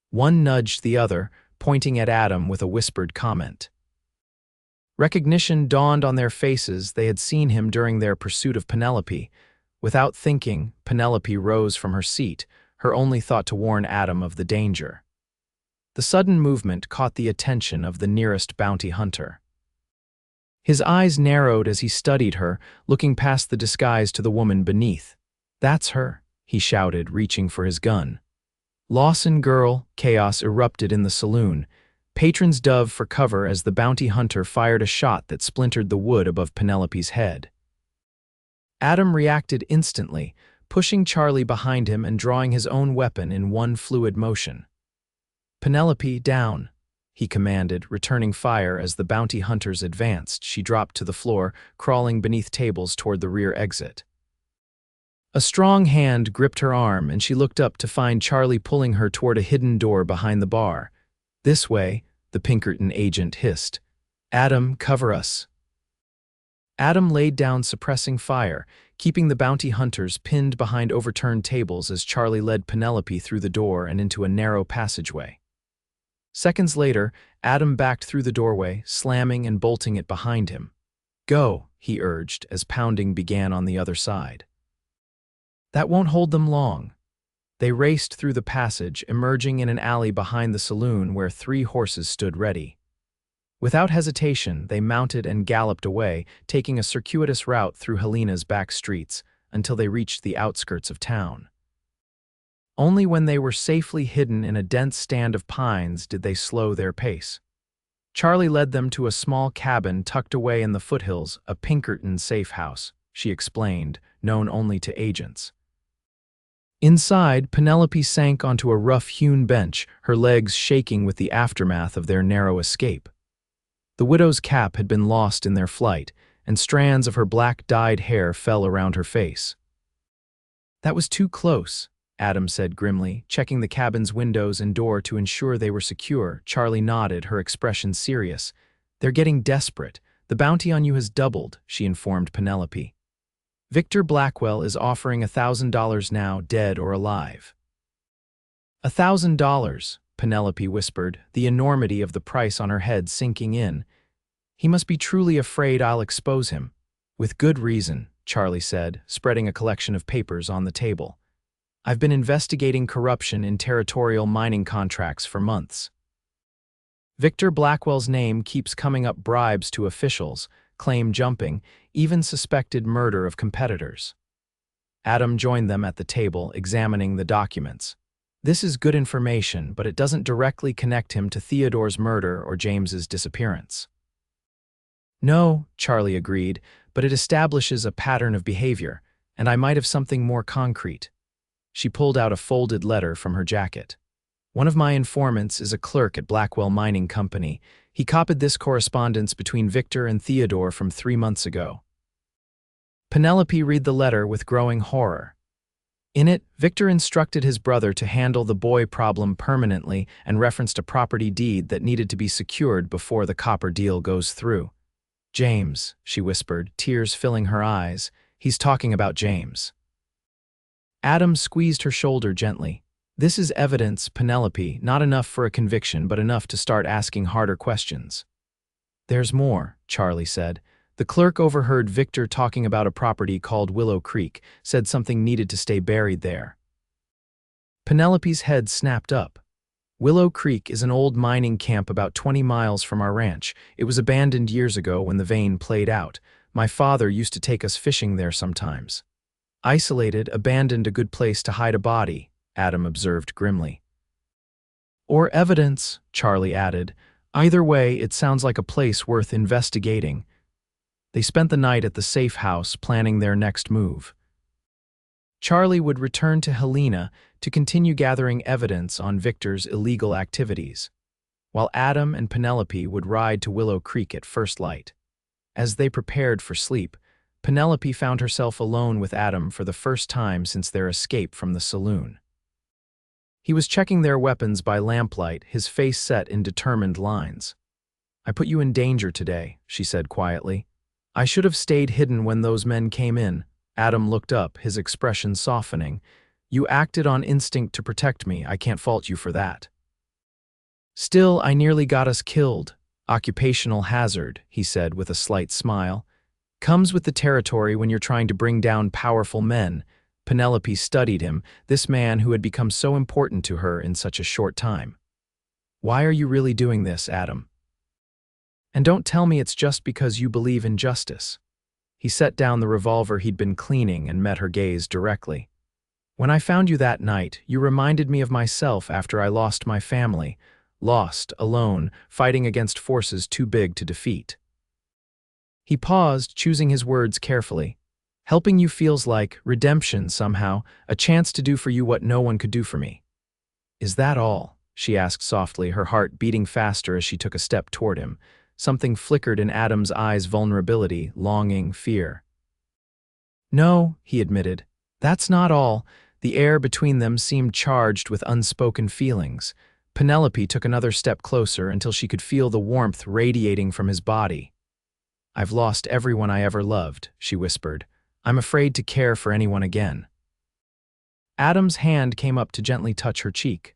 One nudged the other, pointing at Adam with a whispered comment. Recognition dawned on their faces. They had seen him during their pursuit of Penelope. Without thinking, Penelope rose from her seat, her only thought to warn Adam of the danger. The sudden movement caught the attention of the nearest bounty hunter. His eyes narrowed as he studied her, looking past the disguise to the woman beneath. "That's her," he shouted, reaching for his gun. "Lawson girl!" Chaos erupted in the saloon. Patrons dove for cover as the bounty hunter fired a shot that splintered the wood above Penelope's head. Adam reacted instantly, pushing Charlie behind him and drawing his own weapon in one fluid motion. "Penelope, down," he commanded, returning fire as the bounty hunters advanced. She dropped to the floor, crawling beneath tables toward the rear exit. A strong hand gripped her arm, and she looked up to find Charlie pulling her toward a hidden door behind the bar. "This way," the Pinkerton agent hissed. "Adam, cover us." Adam laid down, suppressing fire, keeping the bounty hunters pinned behind overturned tables as Charlie led Penelope through the door and into a narrow passageway. Seconds later, Adam backed through the doorway, slamming and bolting it behind him. "Go," he urged as pounding began on the other side. "That won't hold them long." They raced through the passage, emerging in an alley behind the saloon where 3 horses stood ready. Without hesitation, they mounted and galloped away, taking a circuitous route through Helena's back streets until they reached the outskirts of town. Only when they were safely hidden in a dense stand of pines did they slow their pace. Charlie led them to a small cabin tucked away in the foothills, a Pinkerton safe house, she explained, known only to agents. Inside, Penelope sank onto a rough-hewn bench, her legs shaking with the aftermath of their narrow escape. The widow's cap had been lost in their flight, and strands of her black dyed hair fell around her face. "That was too close," Adam said grimly, checking the cabin's windows and door to ensure they were secure. Charlie nodded, her expression serious. "They're getting desperate. The bounty on you has doubled," she informed Penelope. "Victor Blackwell is offering $1,000 now, dead or alive." $1,000, Penelope whispered, the enormity of the price on her head sinking in. "He must be truly afraid I'll expose him." "With good reason," Charlie said, spreading a collection of papers on the table. "I've been investigating corruption in territorial mining contracts for months. Victor Blackwell's name keeps coming up: bribes to officials, claim jumping, even suspected murder of competitors." Adam joined them at the table, examining the documents. "This is good information, but it doesn't directly connect him to Theodore's murder or James's disappearance." "No," Charlie agreed, "but it establishes a pattern of behavior, and I might have something more concrete." She pulled out a folded letter from her jacket. "One of my informants is a clerk at Blackwell Mining Company. He copied this correspondence between Victor and Theodore from 3 months ago." Penelope read the letter with growing horror. In it, Victor instructed his brother to handle the boy problem permanently and referenced a property deed that needed to be secured before the copper deal goes through. "James," she whispered, tears filling her eyes. "He's talking about James." Adam squeezed her shoulder gently. "This is evidence, Penelope, not enough for a conviction, but enough to start asking harder questions." "There's more," Charlie said. The clerk overheard Victor talking about a property called Willow Creek, said something needed to stay buried there. Penelope's head snapped up. Willow Creek is an old mining camp about 20 miles from our ranch. It was abandoned years ago when the vein played out. My father used to take us fishing there sometimes. Isolated, abandoned, a good place to hide a body, Adam observed grimly. Or evidence, Charlie added. Either way, it sounds like a place worth investigating. They spent the night at the safe house planning their next move. Charlie would return to Helena to continue gathering evidence on Victor's illegal activities, while Adam and Penelope would ride to Willow Creek at first light. As they prepared for sleep, Penelope found herself alone with Adam for the first time since their escape from the saloon. He was checking their weapons by lamplight, his face set in determined lines. "I put you in danger today," she said quietly. "I should have stayed hidden when those men came in." Adam looked up, his expression softening. "You acted on instinct to protect me. I can't fault you for that." "Still, I nearly got us killed. Occupational hazard," he said with a slight smile. "Comes with the territory when you're trying to bring down powerful men." Penelope studied him, this man who had become so important to her in such a short time. "Why are you really doing this, Adam? And don't tell me it's just because you believe in justice." He set down the revolver he'd been cleaning and met her gaze directly. "When I found you that night, you reminded me of myself after I lost my family. Lost, alone, fighting against forces too big to defeat." He paused, choosing his words carefully. "Helping you feels like redemption somehow, a chance to do for you what no one could do for me." "Is that all?" she asked softly, her heart beating faster as she took a step toward him. Something flickered in Adam's eyes, vulnerability, longing, fear. "No," he admitted. "That's not all." The air between them seemed charged with unspoken feelings. Penelope took another step closer until she could feel the warmth radiating from his body. "I've lost everyone I ever loved," she whispered. "I'm afraid to care for anyone again." Adam's hand came up to gently touch her cheek.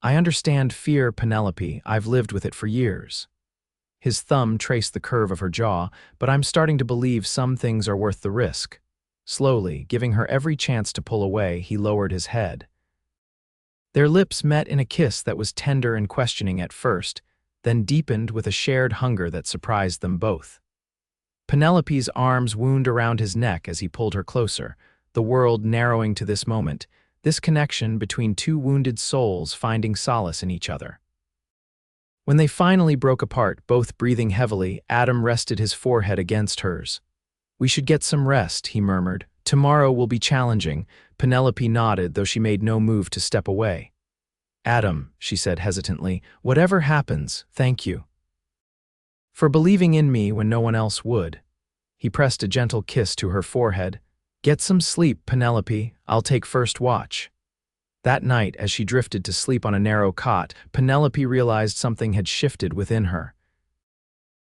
"I understand fear, Penelope. I've lived with it for years." His thumb traced the curve of her jaw, "But I'm starting to believe some things are worth the risk." Slowly, giving her every chance to pull away, he lowered his head. Their lips met in a kiss that was tender and questioning at first, then deepened with a shared hunger that surprised them both. Penelope's arms wound around his neck as he pulled her closer, the world narrowing to this moment, this connection between two wounded souls finding solace in each other. When they finally broke apart, both breathing heavily, Adam rested his forehead against hers. "We should get some rest," he murmured. "Tomorrow will be challenging." Penelope nodded, though she made no move to step away. "Adam," she said hesitantly, "whatever happens, thank you for believing in me when no one else would." He pressed a gentle kiss to her forehead. "Get some sleep, Penelope. I'll take first watch." That night, as she drifted to sleep on a narrow cot, Penelope realized something had shifted within her.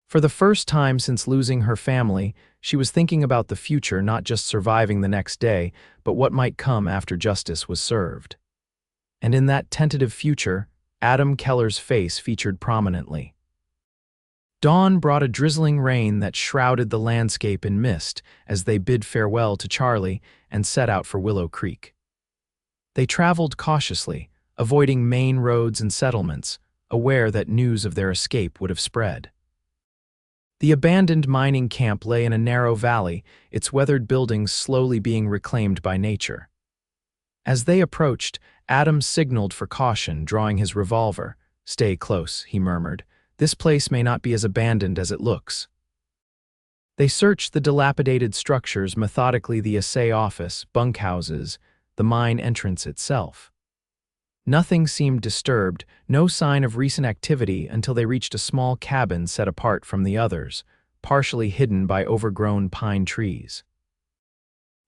For the first time since losing her family, she was thinking about the future, not just surviving the next day, but what might come after justice was served. And in that tentative future, Adam Keller's face featured prominently. Dawn brought a drizzling rain that shrouded the landscape in mist as they bid farewell to Charlie and set out for Willow Creek. They traveled cautiously, avoiding main roads and settlements, aware that news of their escape would have spread. The abandoned mining camp lay in a narrow valley, its weathered buildings slowly being reclaimed by nature. As they approached, Adam signaled for caution, drawing his revolver. "Stay close," he murmured. "This place may not be as abandoned as it looks." They searched the dilapidated structures methodically, the assay office, bunkhouses, the mine entrance itself. Nothing seemed disturbed, no sign of recent activity until they reached a small cabin set apart from the others, partially hidden by overgrown pine trees.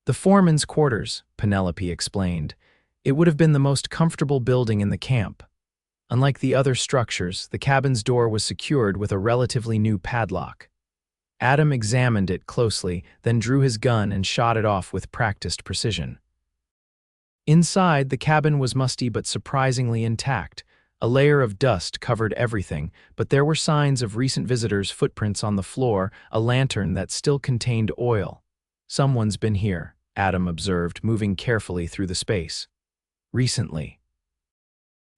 "The foreman's quarters," Penelope explained. "It would have been the most comfortable building in the camp." Unlike the other structures, the cabin's door was secured with a relatively new padlock. Adam examined it closely, then drew his gun and shot it off with practiced precision. Inside, the cabin was musty but surprisingly intact. A layer of dust covered everything, but there were signs of recent visitors' footprints on the floor, a lantern that still contained oil. "Someone's been here," Adam observed, moving carefully through the space. "Recently."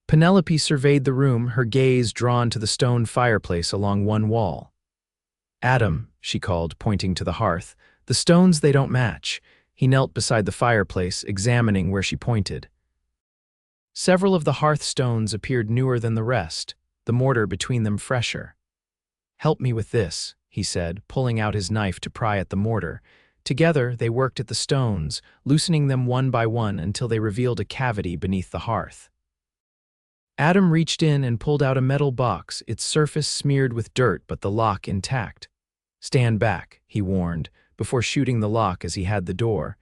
Penelope surveyed the room, her gaze drawn to the stone fireplace along one wall. "Adam," she called, pointing to the hearth, "the stones, they don't match." He knelt beside the fireplace, examining where she pointed. Several of the hearth stones appeared newer than the rest, the mortar between them fresher. "Help me with this," he said, pulling out his knife to pry at the mortar. Together, they worked at the stones, loosening them one by one until they revealed a cavity beneath the hearth. Adam reached in and pulled out a metal box, its surface smeared with dirt but the lock intact. "Stand back," he warned, before shooting the lock as he had the door.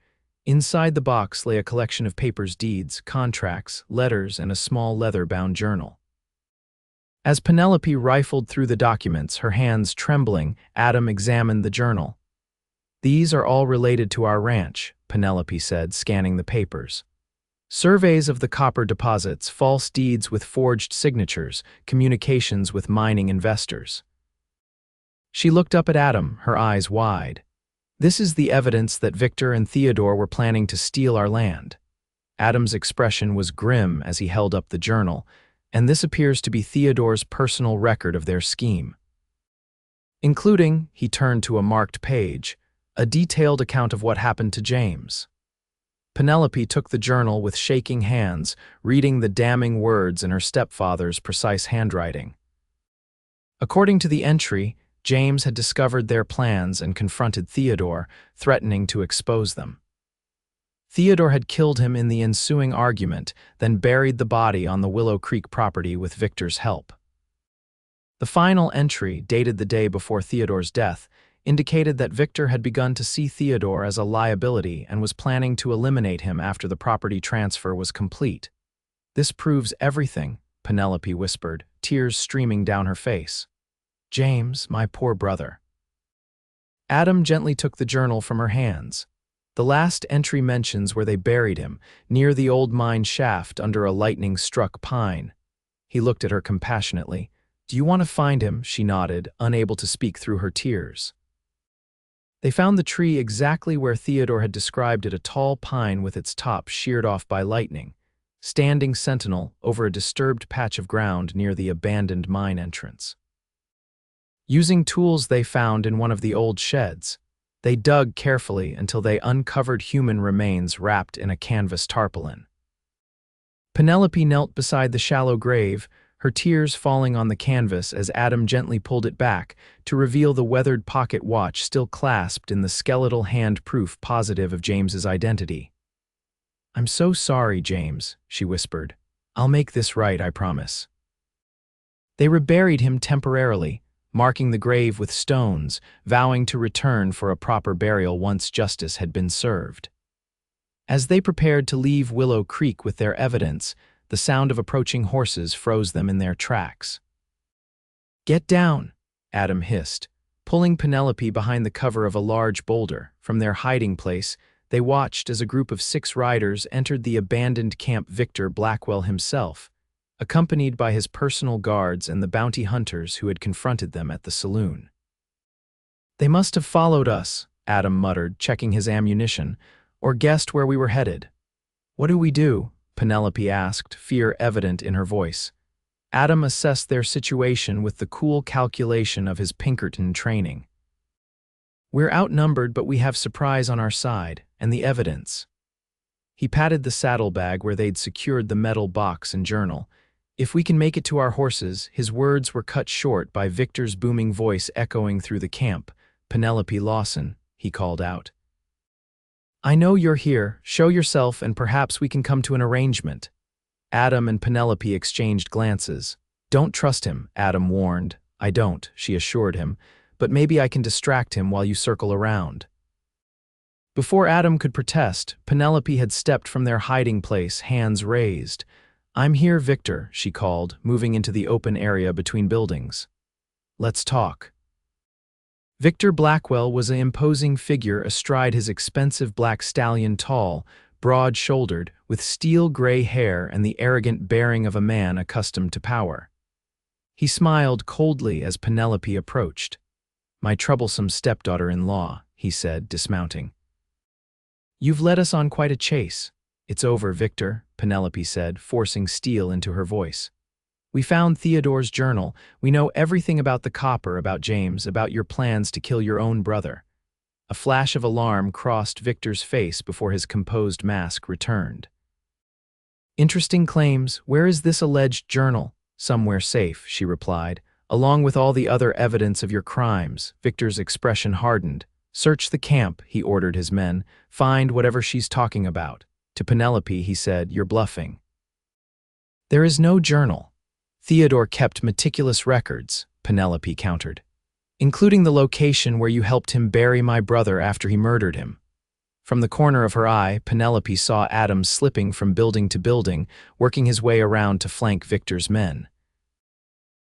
Inside the box lay a collection of papers, deeds, contracts, letters, and a small leather-bound journal. As Penelope rifled through the documents, her hands trembling, Adam examined the journal. "These are all related to our ranch," Penelope said, scanning the papers. "Surveys of the copper deposits, false deeds with forged signatures, communications with mining investors." She looked up at Adam, her eyes wide. "This is the evidence that Victor and Theodore were planning to steal our land." Adam's expression was grim as he held up the journal, and this appears to be Theodore's personal record of their scheme. Including, he turned to a marked page, a detailed account of what happened to James. Penelope took the journal with shaking hands, reading the damning words in her stepfather's precise handwriting. According to the entry, James had discovered their plans and confronted Theodore, threatening to expose them. Theodore had killed him in the ensuing argument, then buried the body on the Willow Creek property with Victor's help. The final entry, dated the day before Theodore's death, indicated that Victor had begun to see Theodore as a liability and was planning to eliminate him after the property transfer was complete. "This proves everything," Penelope whispered, tears streaming down her face. "James, my poor brother." Adam gently took the journal from her hands. The last entry mentions where they buried him, near the old mine shaft under a lightning-struck pine. He looked at her compassionately. "Do you want to find him?" She nodded, unable to speak through her tears. They found the tree exactly where Theodore had described it, a tall pine with its top sheared off by lightning, standing sentinel over a disturbed patch of ground near the abandoned mine entrance. Using tools they found in one of the old sheds, they dug carefully until they uncovered human remains wrapped in a canvas tarpaulin. Penelope knelt beside the shallow grave, her tears falling on the canvas as Adam gently pulled it back to reveal the weathered pocket watch still clasped in the skeletal hand, proof positive of James's identity. "I'm so sorry, James," she whispered. "I'll make this right, I promise." They reburied him temporarily, marking the grave with stones, vowing to return for a proper burial once justice had been served. As they prepared to leave Willow Creek with their evidence, the sound of approaching horses froze them in their tracks. "Get down," Adam hissed, pulling Penelope behind the cover of a large boulder. From their hiding place, they watched as a group of 6 riders entered the abandoned camp. Victor Blackwell himself, accompanied by his personal guards and the bounty hunters who had confronted them at the saloon. "They must have followed us," Adam muttered, checking his ammunition, "or guessed where we were headed." "What do we do?" Penelope asked, fear evident in her voice. Adam assessed their situation with the cool calculation of his Pinkerton training. "We're outnumbered, but we have surprise on our side, and the evidence." He patted the saddlebag where they'd secured the metal box and journal. "If we can make it to our horses," his words were cut short by Victor's booming voice echoing through the camp. "Penelope Lawson," he called out. "I know you're here. Show yourself and perhaps we can come to an arrangement." Adam and Penelope exchanged glances. "Don't trust him," Adam warned. "I don't," she assured him, "but maybe I can distract him while you circle around." Before Adam could protest, Penelope had stepped from their hiding place, hands raised. "I'm here, Victor," she called, moving into the open area between buildings. "Let's talk." Victor Blackwell was an imposing figure astride his expensive black stallion, tall, broad-shouldered, with steel-gray hair and the arrogant bearing of a man accustomed to power. He smiled coldly as Penelope approached. "My troublesome stepdaughter-in-law," he said, dismounting. "You've led us on quite a chase." "It's over, Victor," Penelope said, forcing steel into her voice. "We found Theodore's journal. We know everything about the copper, about James, about your plans to kill your own brother." A flash of alarm crossed Victor's face before his composed mask returned. "Interesting claims. Where is this alleged journal?" "Somewhere safe," she replied, "along with all the other evidence of your crimes." Victor's expression hardened. "Search the camp," he ordered his men. "Find whatever she's talking about." To Penelope, he said, "You're bluffing." "There is no journal." "Theodore kept meticulous records," Penelope countered, "including the location where you helped him bury my brother after he murdered him." From the corner of her eye, Penelope saw Adam slipping from building to building, working his way around to flank Victor's men.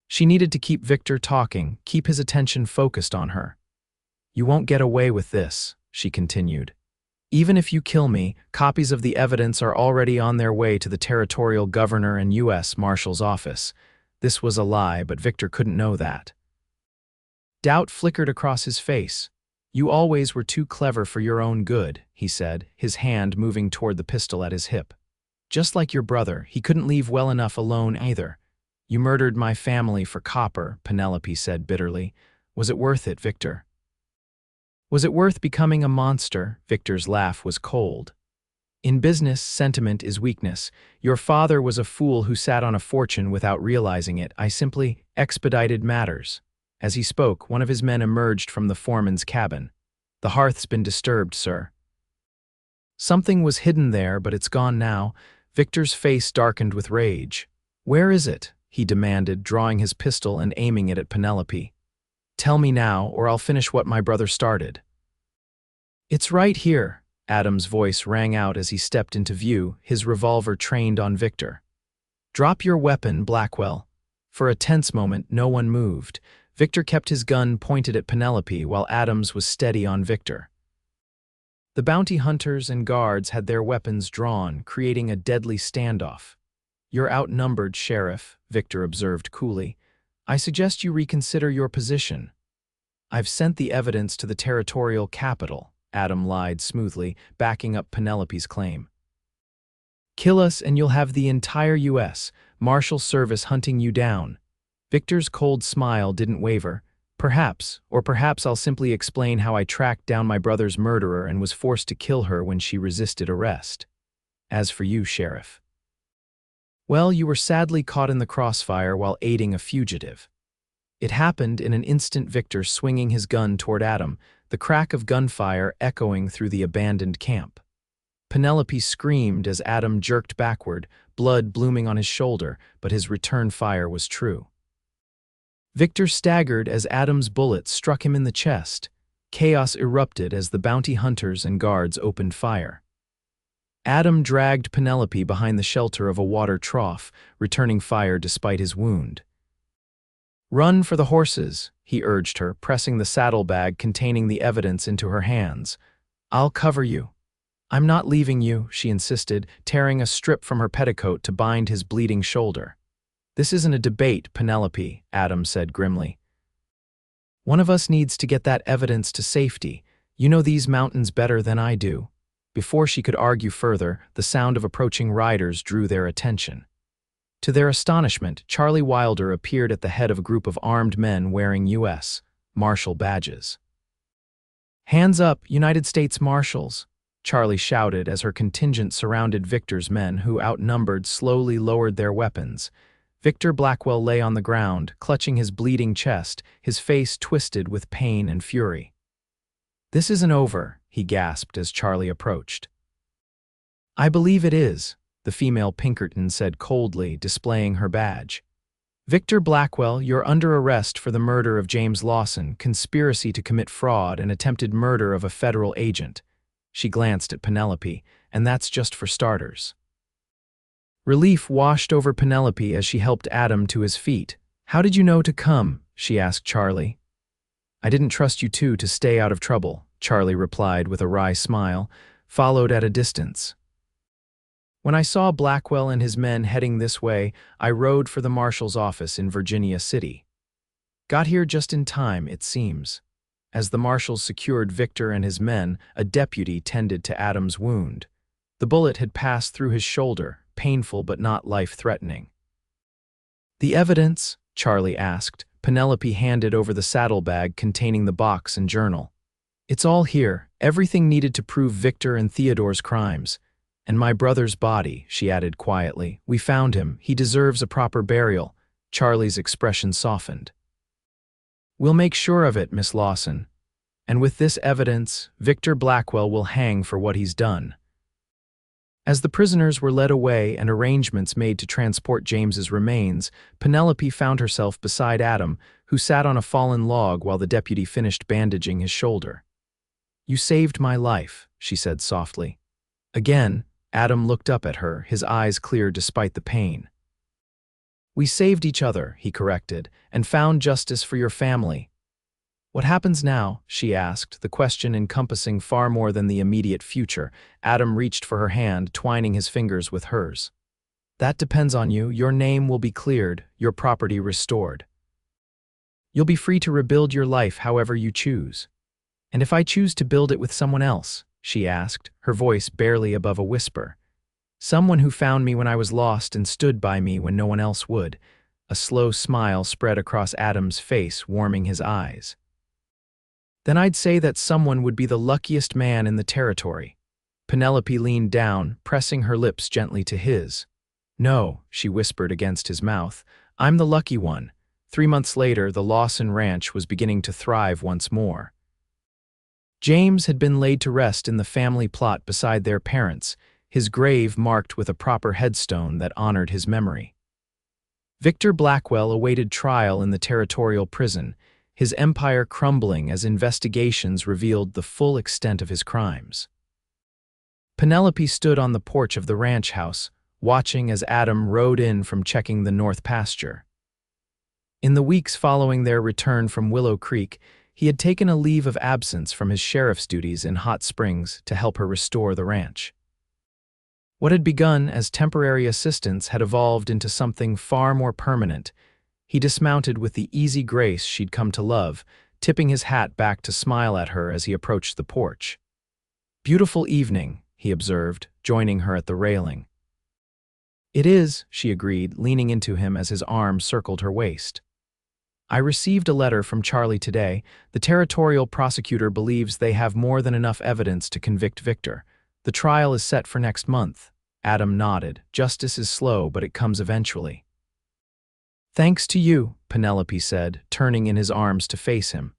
She needed to keep Victor talking, keep his attention focused on her. "You won't get away with this," she continued. "Even if you kill me, copies of the evidence are already on their way to the territorial governor and U.S. Marshal's office." This was a lie, but Victor couldn't know that. Doubt flickered across his face. "You always were too clever for your own good," he said, his hand moving toward the pistol at his hip. "Just like your brother, he couldn't leave well enough alone either." "You murdered my family for copper," Penelope said bitterly. "Was it worth it, Victor?" "Was it worth becoming a monster?" Victor's laugh was cold. "In business, sentiment is weakness. Your father was a fool who sat on a fortune without realizing it. I simply expedited matters." As he spoke, one of his men emerged from the foreman's cabin. "The hearth's been disturbed, sir." Something was hidden there, but it's gone now. Victor's face darkened with rage. "Where is it?" he demanded, drawing his pistol and aiming it at Penelope. "Tell me now, or I'll finish what my brother started." "It's right here," Adam's voice rang out as he stepped into view, his revolver trained on Victor. "Drop your weapon, Blackwell." For a tense moment, no one moved. Victor kept his gun pointed at Penelope while Adams was steady on Victor. The bounty hunters and guards had their weapons drawn, creating a deadly standoff. "You're outnumbered, Sheriff," Victor observed coolly. "I suggest you reconsider your position." "I've sent the evidence to the territorial capital," Adam lied smoothly, backing up Penelope's claim. "Kill us and you'll have the entire U.S. Marshal Service hunting you down." Victor's cold smile didn't waver. "Perhaps, or perhaps I'll simply explain how I tracked down my brother's murderer and was forced to kill her when she resisted arrest. As for you, Sheriff, well, you were sadly caught in the crossfire while aiding a fugitive." It happened in an instant, Victor swinging his gun toward Adam, the crack of gunfire echoing through the abandoned camp. Penelope screamed as Adam jerked backward, blood blooming on his shoulder, but his return fire was true. Victor staggered as Adam's bullet struck him in the chest. Chaos erupted as the bounty hunters and guards opened fire. Adam dragged Penelope behind the shelter of a water trough, returning fire despite his wound. "Run for the horses," he urged her, pressing the saddlebag containing the evidence into her hands. "I'll cover you." "I'm not leaving you," she insisted, tearing a strip from her petticoat to bind his bleeding shoulder. "This isn't a debate, Penelope," Adam said grimly. "One of us needs to get that evidence to safety. You know these mountains better than I do." Before she could argue further, the sound of approaching riders drew their attention. To their astonishment, Charlie Wilder appeared at the head of a group of armed men wearing U.S. Marshal badges. "Hands up, United States Marshals," Charlie shouted as her contingent surrounded Victor's men, who, outnumbered, slowly lowered their weapons. Victor Blackwell lay on the ground, clutching his bleeding chest, his face twisted with pain and fury. "This isn't over," he gasped as Charlie approached. "I believe it is," the female Pinkerton said coldly, displaying her badge. "Victor Blackwell, you're under arrest for the murder of James Lawson, conspiracy to commit fraud, and attempted murder of a federal agent." She glanced at Penelope, "and that's just for starters." Relief washed over Penelope as she helped Adam to his feet. "How did you know to come?" she asked Charlie. "I didn't trust you two to stay out of trouble," Charlie replied with a wry smile, followed at a distance. When I saw Blackwell and his men heading this way, I rode for the marshal's office in Virginia City. Got here just in time, it seems. As the marshals secured Victor and his men, a deputy tended to Adam's wound. The bullet had passed through his shoulder, painful but not life-threatening. "The evidence?" Charlie asked. Penelope handed over the saddlebag containing the box and journal. "It's all here, everything needed to prove Victor and Theodore's crimes. And my brother's body," she added quietly. "We found him. He deserves a proper burial." Charlie's expression softened. "We'll make sure of it, Miss Lawson. And with this evidence, Victor Blackwell will hang for what he's done." As the prisoners were led away and arrangements made to transport James's remains, Penelope found herself beside Adam, who sat on a fallen log while the deputy finished bandaging his shoulder. "You saved my life," she said softly. Again, Adam looked up at her, his eyes clear despite the pain. "We saved each other," he corrected, "and found justice for your family." "What happens now?" she asked, the question encompassing far more than the immediate future. Adam reached for her hand, twining his fingers with hers. "That depends on you. Your name will be cleared, your property restored. You'll be free to rebuild your life however you choose." "And if I choose to build it with someone else?" she asked, her voice barely above a whisper. "Someone who found me when I was lost and stood by me when no one else would." A slow smile spread across Adam's face, warming his eyes. "Then I'd say that someone would be the luckiest man in the territory." Penelope leaned down, pressing her lips gently to his. "No," she whispered against his mouth, "I'm the lucky one." 3 months later, the Lawson Ranch was beginning to thrive once more. James had been laid to rest in the family plot beside their parents, his grave marked with a proper headstone that honored his memory. Victor Blackwell awaited trial in the territorial prison, his empire crumbling as investigations revealed the full extent of his crimes. Penelope stood on the porch of the ranch house, watching as Adam rode in from checking the north pasture. In the weeks following their return from Willow Creek, he had taken a leave of absence from his sheriff's duties in Hot Springs to help her restore the ranch. What had begun as temporary assistance had evolved into something far more permanent. He dismounted with the easy grace she'd come to love, tipping his hat back to smile at her as he approached the porch. "Beautiful evening," he observed, joining her at the railing. "It is," she agreed, leaning into him as his arm circled her waist. "I received a letter from Charlie today. The territorial prosecutor believes they have more than enough evidence to convict Victor. The trial is set for next month." Adam nodded. "Justice is slow, but it comes eventually." "Thanks to you," Penelope said, turning in his arms to face him.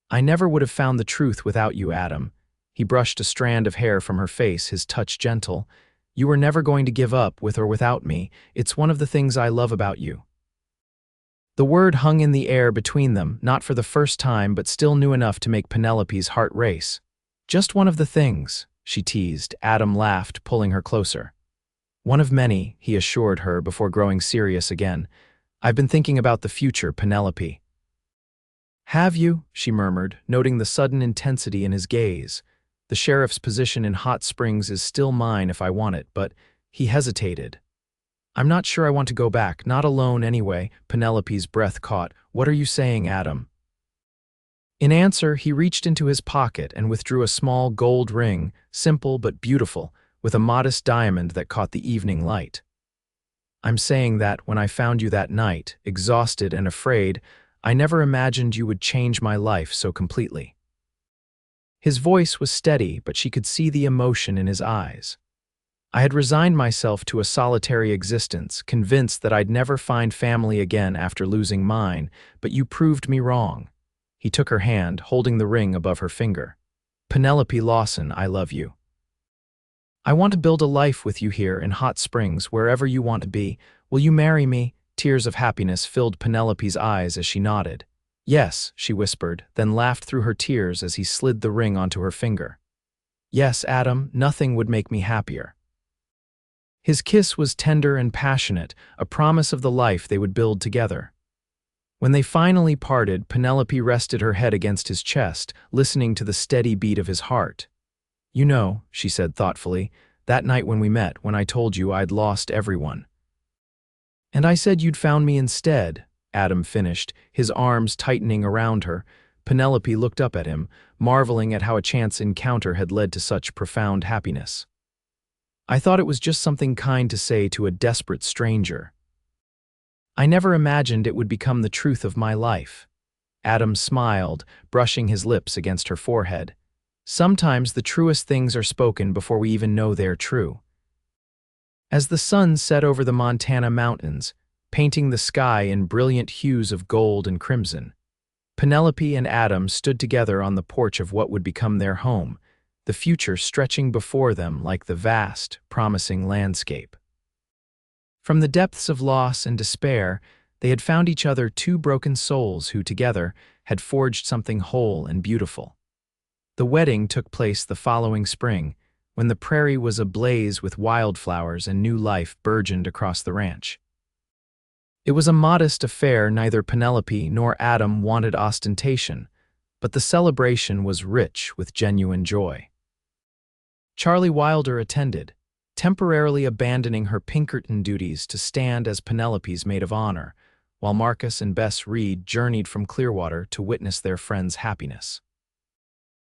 "I never would have found the truth without you, Adam." He brushed a strand of hair from her face, his touch gentle. "You were never going to give up, with or without me. It's one of the things I love about you." The word hung in the air between them, not for the first time but still new enough to make Penelope's heart race. "Just one of the things," she teased. Adam laughed, pulling her closer. "One of many," he assured her before growing serious again. "I've been thinking about the future, Penelope." "Have you?" she murmured, noting the sudden intensity in his gaze. "The sheriff's position in Hot Springs is still mine if I want it," but he hesitated. "I'm not sure I want to go back, not alone anyway." Penelope's breath caught. "What are you saying, Adam?" In answer, he reached into his pocket and withdrew a small gold ring, simple but beautiful, with a modest diamond that caught the evening light. "I'm saying that when I found you that night, exhausted and afraid, I never imagined you would change my life so completely." His voice was steady, but she could see the emotion in his eyes. "I had resigned myself to a solitary existence, convinced that I'd never find family again after losing mine, but you proved me wrong." He took her hand, holding the ring above her finger. "Penelope Lawson, I love you. I want to build a life with you here in Hot Springs, wherever you want to be. Will you marry me?" Tears of happiness filled Penelope's eyes as she nodded. "Yes," she whispered, then laughed through her tears as he slid the ring onto her finger. "Yes, Adam, nothing would make me happier." His kiss was tender and passionate, a promise of the life they would build together. When they finally parted, Penelope rested her head against his chest, listening to the steady beat of his heart. "You know," she said thoughtfully, That night when we met, when I told you I'd lost everyone. And I said you'd found me instead, Adam finished, his arms tightening around her. Penelope looked up at him, marveling at how a chance encounter had led to such profound happiness. I thought it was just something kind to say to a desperate stranger. I never imagined it would become the truth of my life. Adam smiled, brushing his lips against her forehead. Sometimes the truest things are spoken before we even know they're true. As the sun set over the Montana mountains, painting the sky in brilliant hues of gold and crimson, Penelope and Adam stood together on the porch of what would become their home, the future stretching before them like the vast, promising landscape. From the depths of loss and despair, they had found each other, two broken souls who, together, had forged something whole and beautiful. The wedding took place the following spring, when the prairie was ablaze with wildflowers and new life burgeoned across the ranch. It was a modest affair. Neither Penelope nor Adam wanted ostentation, but the celebration was rich with genuine joy. Charlie Wilder attended, temporarily abandoning her Pinkerton duties to stand as Penelope's maid of honor, while Marcus and Bess Reed journeyed from Clearwater to witness their friend's happiness.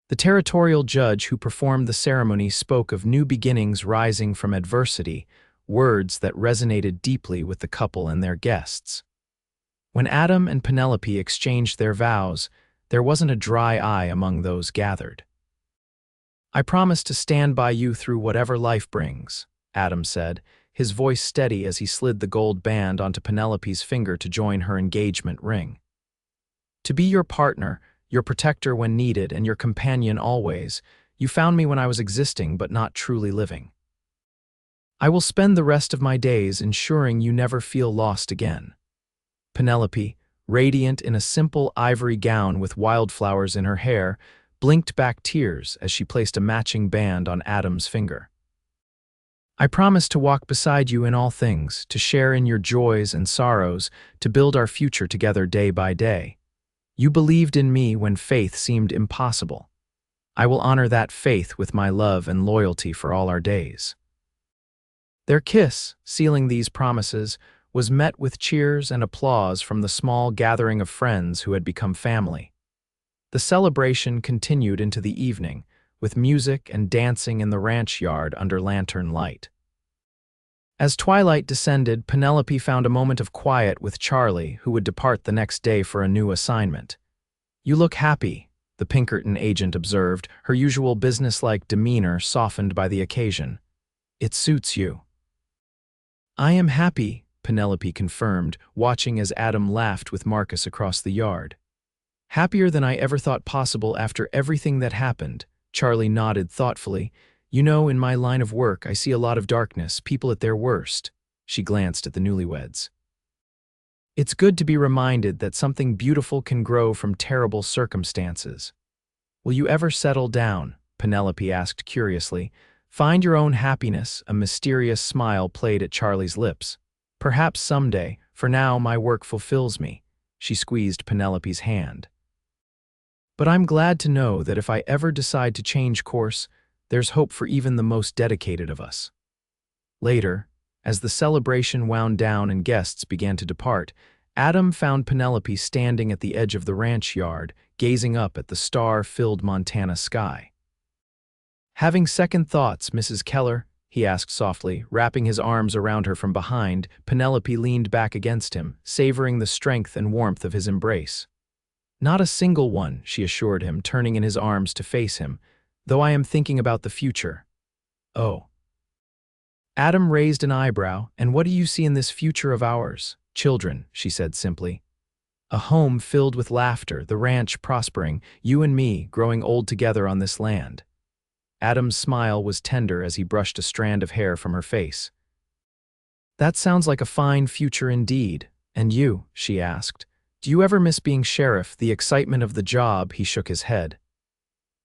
The territorial judge who performed the ceremony spoke of new beginnings rising from adversity, words that resonated deeply with the couple and their guests. When Adam and Penelope exchanged their vows, there wasn't a dry eye among those gathered. I promise to stand by you through whatever life brings, Adam said, his voice steady as he slid the gold band onto Penelope's finger to join her engagement ring. To be your partner, your protector when needed, and your companion always, you found me when I was existing but not truly living. I will spend the rest of my days ensuring you never feel lost again. Penelope, radiant in a simple ivory gown with wildflowers in her hair, blinked back tears as she placed a matching band on Adam's finger. I promise to walk beside you in all things, to share in your joys and sorrows, to build our future together day by day. You believed in me when faith seemed impossible. I will honor that faith with my love and loyalty for all our days. Their kiss, sealing these promises, was met with cheers and applause from the small gathering of friends who had become family. The celebration continued into the evening, with music and dancing in the ranch yard under lantern light. As twilight descended, Penelope found a moment of quiet with Charlie, who would depart the next day for a new assignment. You look happy, the Pinkerton agent observed, her usual businesslike demeanor softened by the occasion. It suits you. I am happy, Penelope confirmed, watching as Adam laughed with Marcus across the yard. Happier than I ever thought possible after everything that happened, Charlie nodded thoughtfully. You know, in my line of work, I see a lot of darkness, people at their worst. She glanced at the newlyweds. It's good to be reminded that something beautiful can grow from terrible circumstances. Will you ever settle down? Penelope asked curiously. Find your own happiness? A mysterious smile played at Charlie's lips. Perhaps someday. For now, my work fulfills me. She squeezed Penelope's hand. But I'm glad to know that if I ever decide to change course, there's hope for even the most dedicated of us. Later, as the celebration wound down and guests began to depart, Adam found Penelope standing at the edge of the ranch yard, gazing up at the star-filled Montana sky. Having second thoughts, Mrs. Keller? He asked softly, wrapping his arms around her from behind. Penelope leaned back against him, savoring the strength and warmth of his embrace. Not a single one, she assured him, turning in his arms to face him, though I am thinking about the future. Oh. Adam raised an eyebrow. And what do you see in this future of ours? Children, she said simply. A home filled with laughter, the ranch prospering, you and me growing old together on this land. Adam's smile was tender as he brushed a strand of hair from her face. That sounds like a fine future indeed. And you, she asked, do you ever miss being sheriff, the excitement of the job? He shook his head.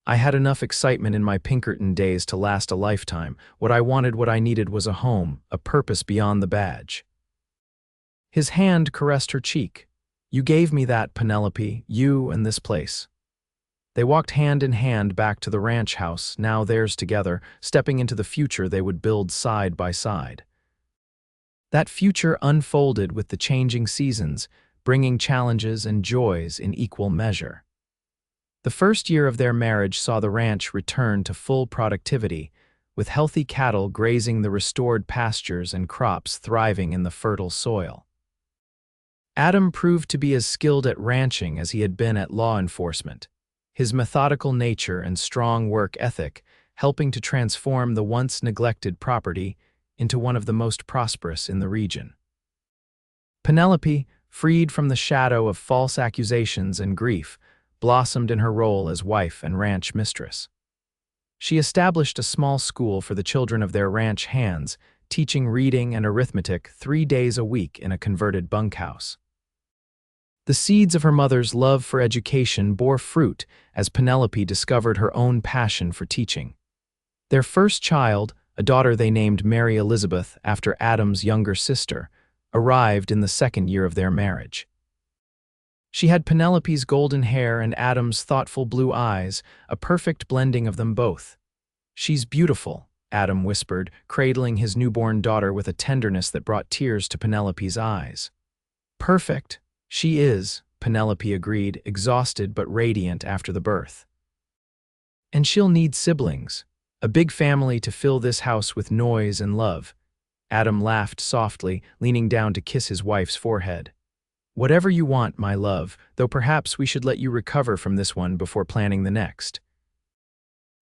I had enough excitement in my Pinkerton days to last a lifetime. What I needed was a home, a purpose beyond the badge. His hand caressed her cheek. You gave me that, Penelope, you and this place. They walked hand in hand back to the ranch house, now theirs together, stepping into the future they would build side by side. That future unfolded with the changing seasons, bringing challenges and joys in equal measure. The first year of their marriage saw the ranch return to full productivity, with healthy cattle grazing the restored pastures and crops thriving in the fertile soil. Adam proved to be as skilled at ranching as he had been at law enforcement, his methodical nature and strong work ethic helping to transform the once neglected property into one of the most prosperous in the region. Penelope, freed from the shadow of false accusations and grief, blossomed in her role as wife and ranch mistress. She established a small school for the children of their ranch hands, teaching reading and arithmetic 3 days a week in a converted bunkhouse. The seeds of her mother's love for education bore fruit as Penelope discovered her own passion for teaching. Their first child, a daughter they named Mary Elizabeth after Adam's younger sister, arrived in the second year of their marriage. She had Penelope's golden hair and Adam's thoughtful blue eyes, a perfect blending of them both. "She's beautiful," Adam whispered, cradling his newborn daughter with a tenderness that brought tears to Penelope's eyes. "Perfect, she is," Penelope agreed, exhausted but radiant after the birth. "And she'll need siblings, a big family to fill this house with noise and love." Adam laughed softly, leaning down to kiss his wife's forehead. "Whatever you want, my love, though perhaps we should let you recover from this one before planning the next."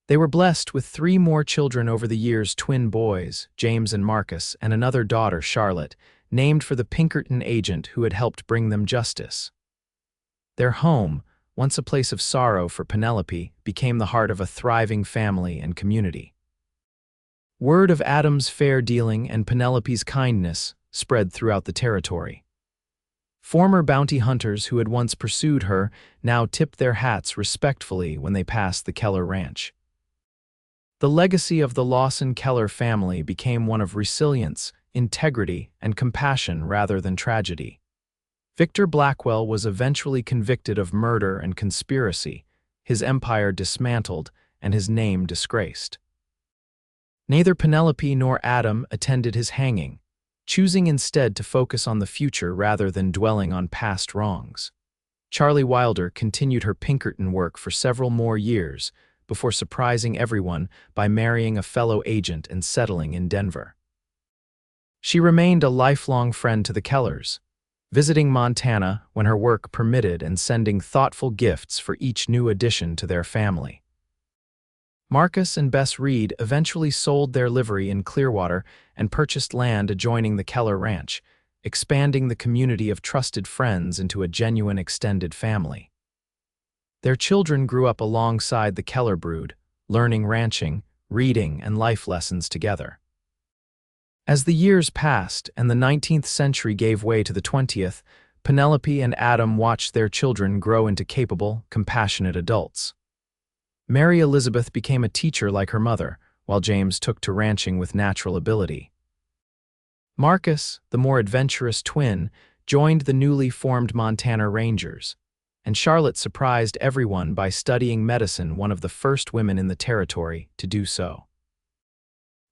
They were blessed with 3 more children over the years, twin boys, James and Marcus, and another daughter, Charlotte, named for the Pinkerton agent who had helped bring them justice. Their home, once a place of sorrow for Penelope, became the heart of a thriving family and community. Word of Adam's fair dealing and Penelope's kindness spread throughout the territory. Former bounty hunters who had once pursued her now tipped their hats respectfully when they passed the Keller ranch. The legacy of the Lawson-Keller family became one of resilience, integrity, and compassion rather than tragedy. Victor Blackwell was eventually convicted of murder and conspiracy, his empire dismantled, and his name disgraced. Neither Penelope nor Adam attended his hanging, choosing instead to focus on the future rather than dwelling on past wrongs. Charlie Wilder continued her Pinkerton work for several more years before surprising everyone by marrying a fellow agent and settling in Denver. She remained a lifelong friend to the Kellers, visiting Montana when her work permitted and sending thoughtful gifts for each new addition to their family. Marcus and Bess Reed eventually sold their livery in Clearwater and purchased land adjoining the Keller Ranch, expanding the community of trusted friends into a genuine extended family. Their children grew up alongside the Keller brood, learning ranching, reading, and life lessons together. As the years passed and the 19th century gave way to the 20th, Penelope and Adam watched their children grow into capable, compassionate adults. Mary Elizabeth became a teacher like her mother, while James took to ranching with natural ability. Marcus, the more adventurous twin, joined the newly formed Montana Rangers, and Charlotte surprised everyone by studying medicine, one of the first women in the territory to do so.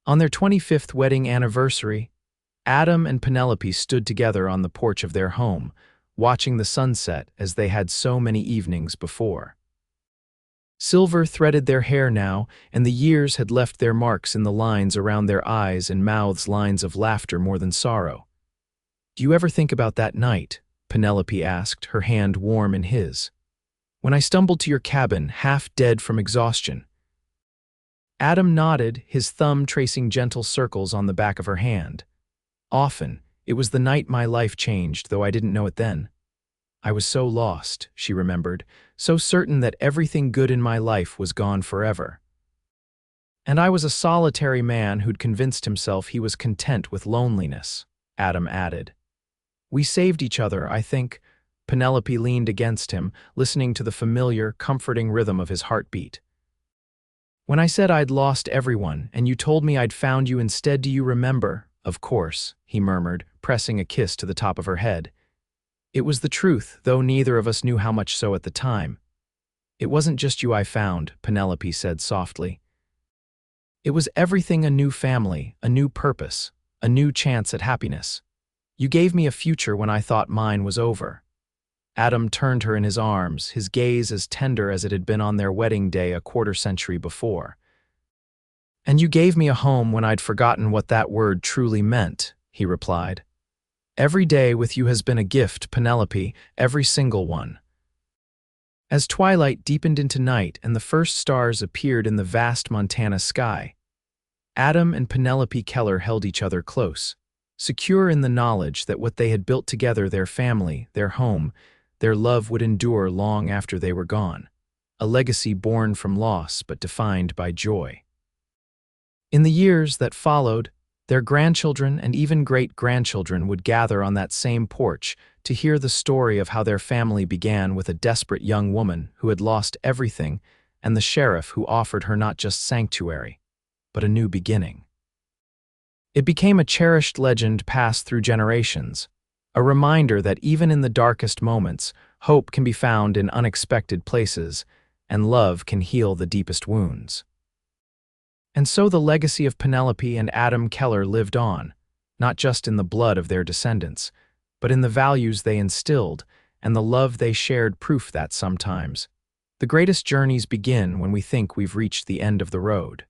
On their 25th wedding anniversary, Adam and Penelope stood together on the porch of their home, watching the sunset as they had so many evenings before. Silver threaded their hair now, and the years had left their marks in the lines around their eyes and mouths, lines of laughter more than sorrow. "Do you ever think about that night?" Penelope asked, her hand warm in his. "When I stumbled to your cabin, half dead from exhaustion." Adam nodded, his thumb tracing gentle circles on the back of her hand. "Often. It was the night my life changed, though I didn't know it then. I was so lost," she remembered, "so certain that everything good in my life was gone forever. And I was a solitary man who'd convinced himself he was content with loneliness," Adam added. "We saved each other, I think." Penelope leaned against him, listening to the familiar, comforting rhythm of his heartbeat. "When I said I'd lost everyone, and you told me I'd found you instead, do you remember?" "Of course," he murmured, pressing a kiss to the top of her head. "It was the truth, though neither of us knew how much so at the time." It wasn't just you I found, Penelope said softly. It was everything: a new family, a new purpose, a new chance at happiness. You gave me a future when I thought mine was over. Adam turned her in his arms, his gaze as tender as it had been on their wedding day a quarter-century before. And you gave me a home when I'd forgotten what that word truly meant, he replied. Every day with you has been a gift, Penelope, every single one. As twilight deepened into night and the first stars appeared in the vast Montana sky, Adam and Penelope Keller held each other close, secure in the knowledge that what they had built together, their family, their home, their love, would endure long after they were gone, a legacy born from loss but defined by joy. In the years that followed, their grandchildren and even great-grandchildren would gather on that same porch to hear the story of how their family began with a desperate young woman who had lost everything, and the sheriff who offered her not just sanctuary, but a new beginning. It became a cherished legend passed through generations, a reminder that even in the darkest moments, hope can be found in unexpected places, and love can heal the deepest wounds. And so the legacy of Penelope and Adam Keller lived on, not just in the blood of their descendants, but in the values they instilled and the love they shared, proof that sometimes the greatest journeys begin when we think we've reached the end of the road.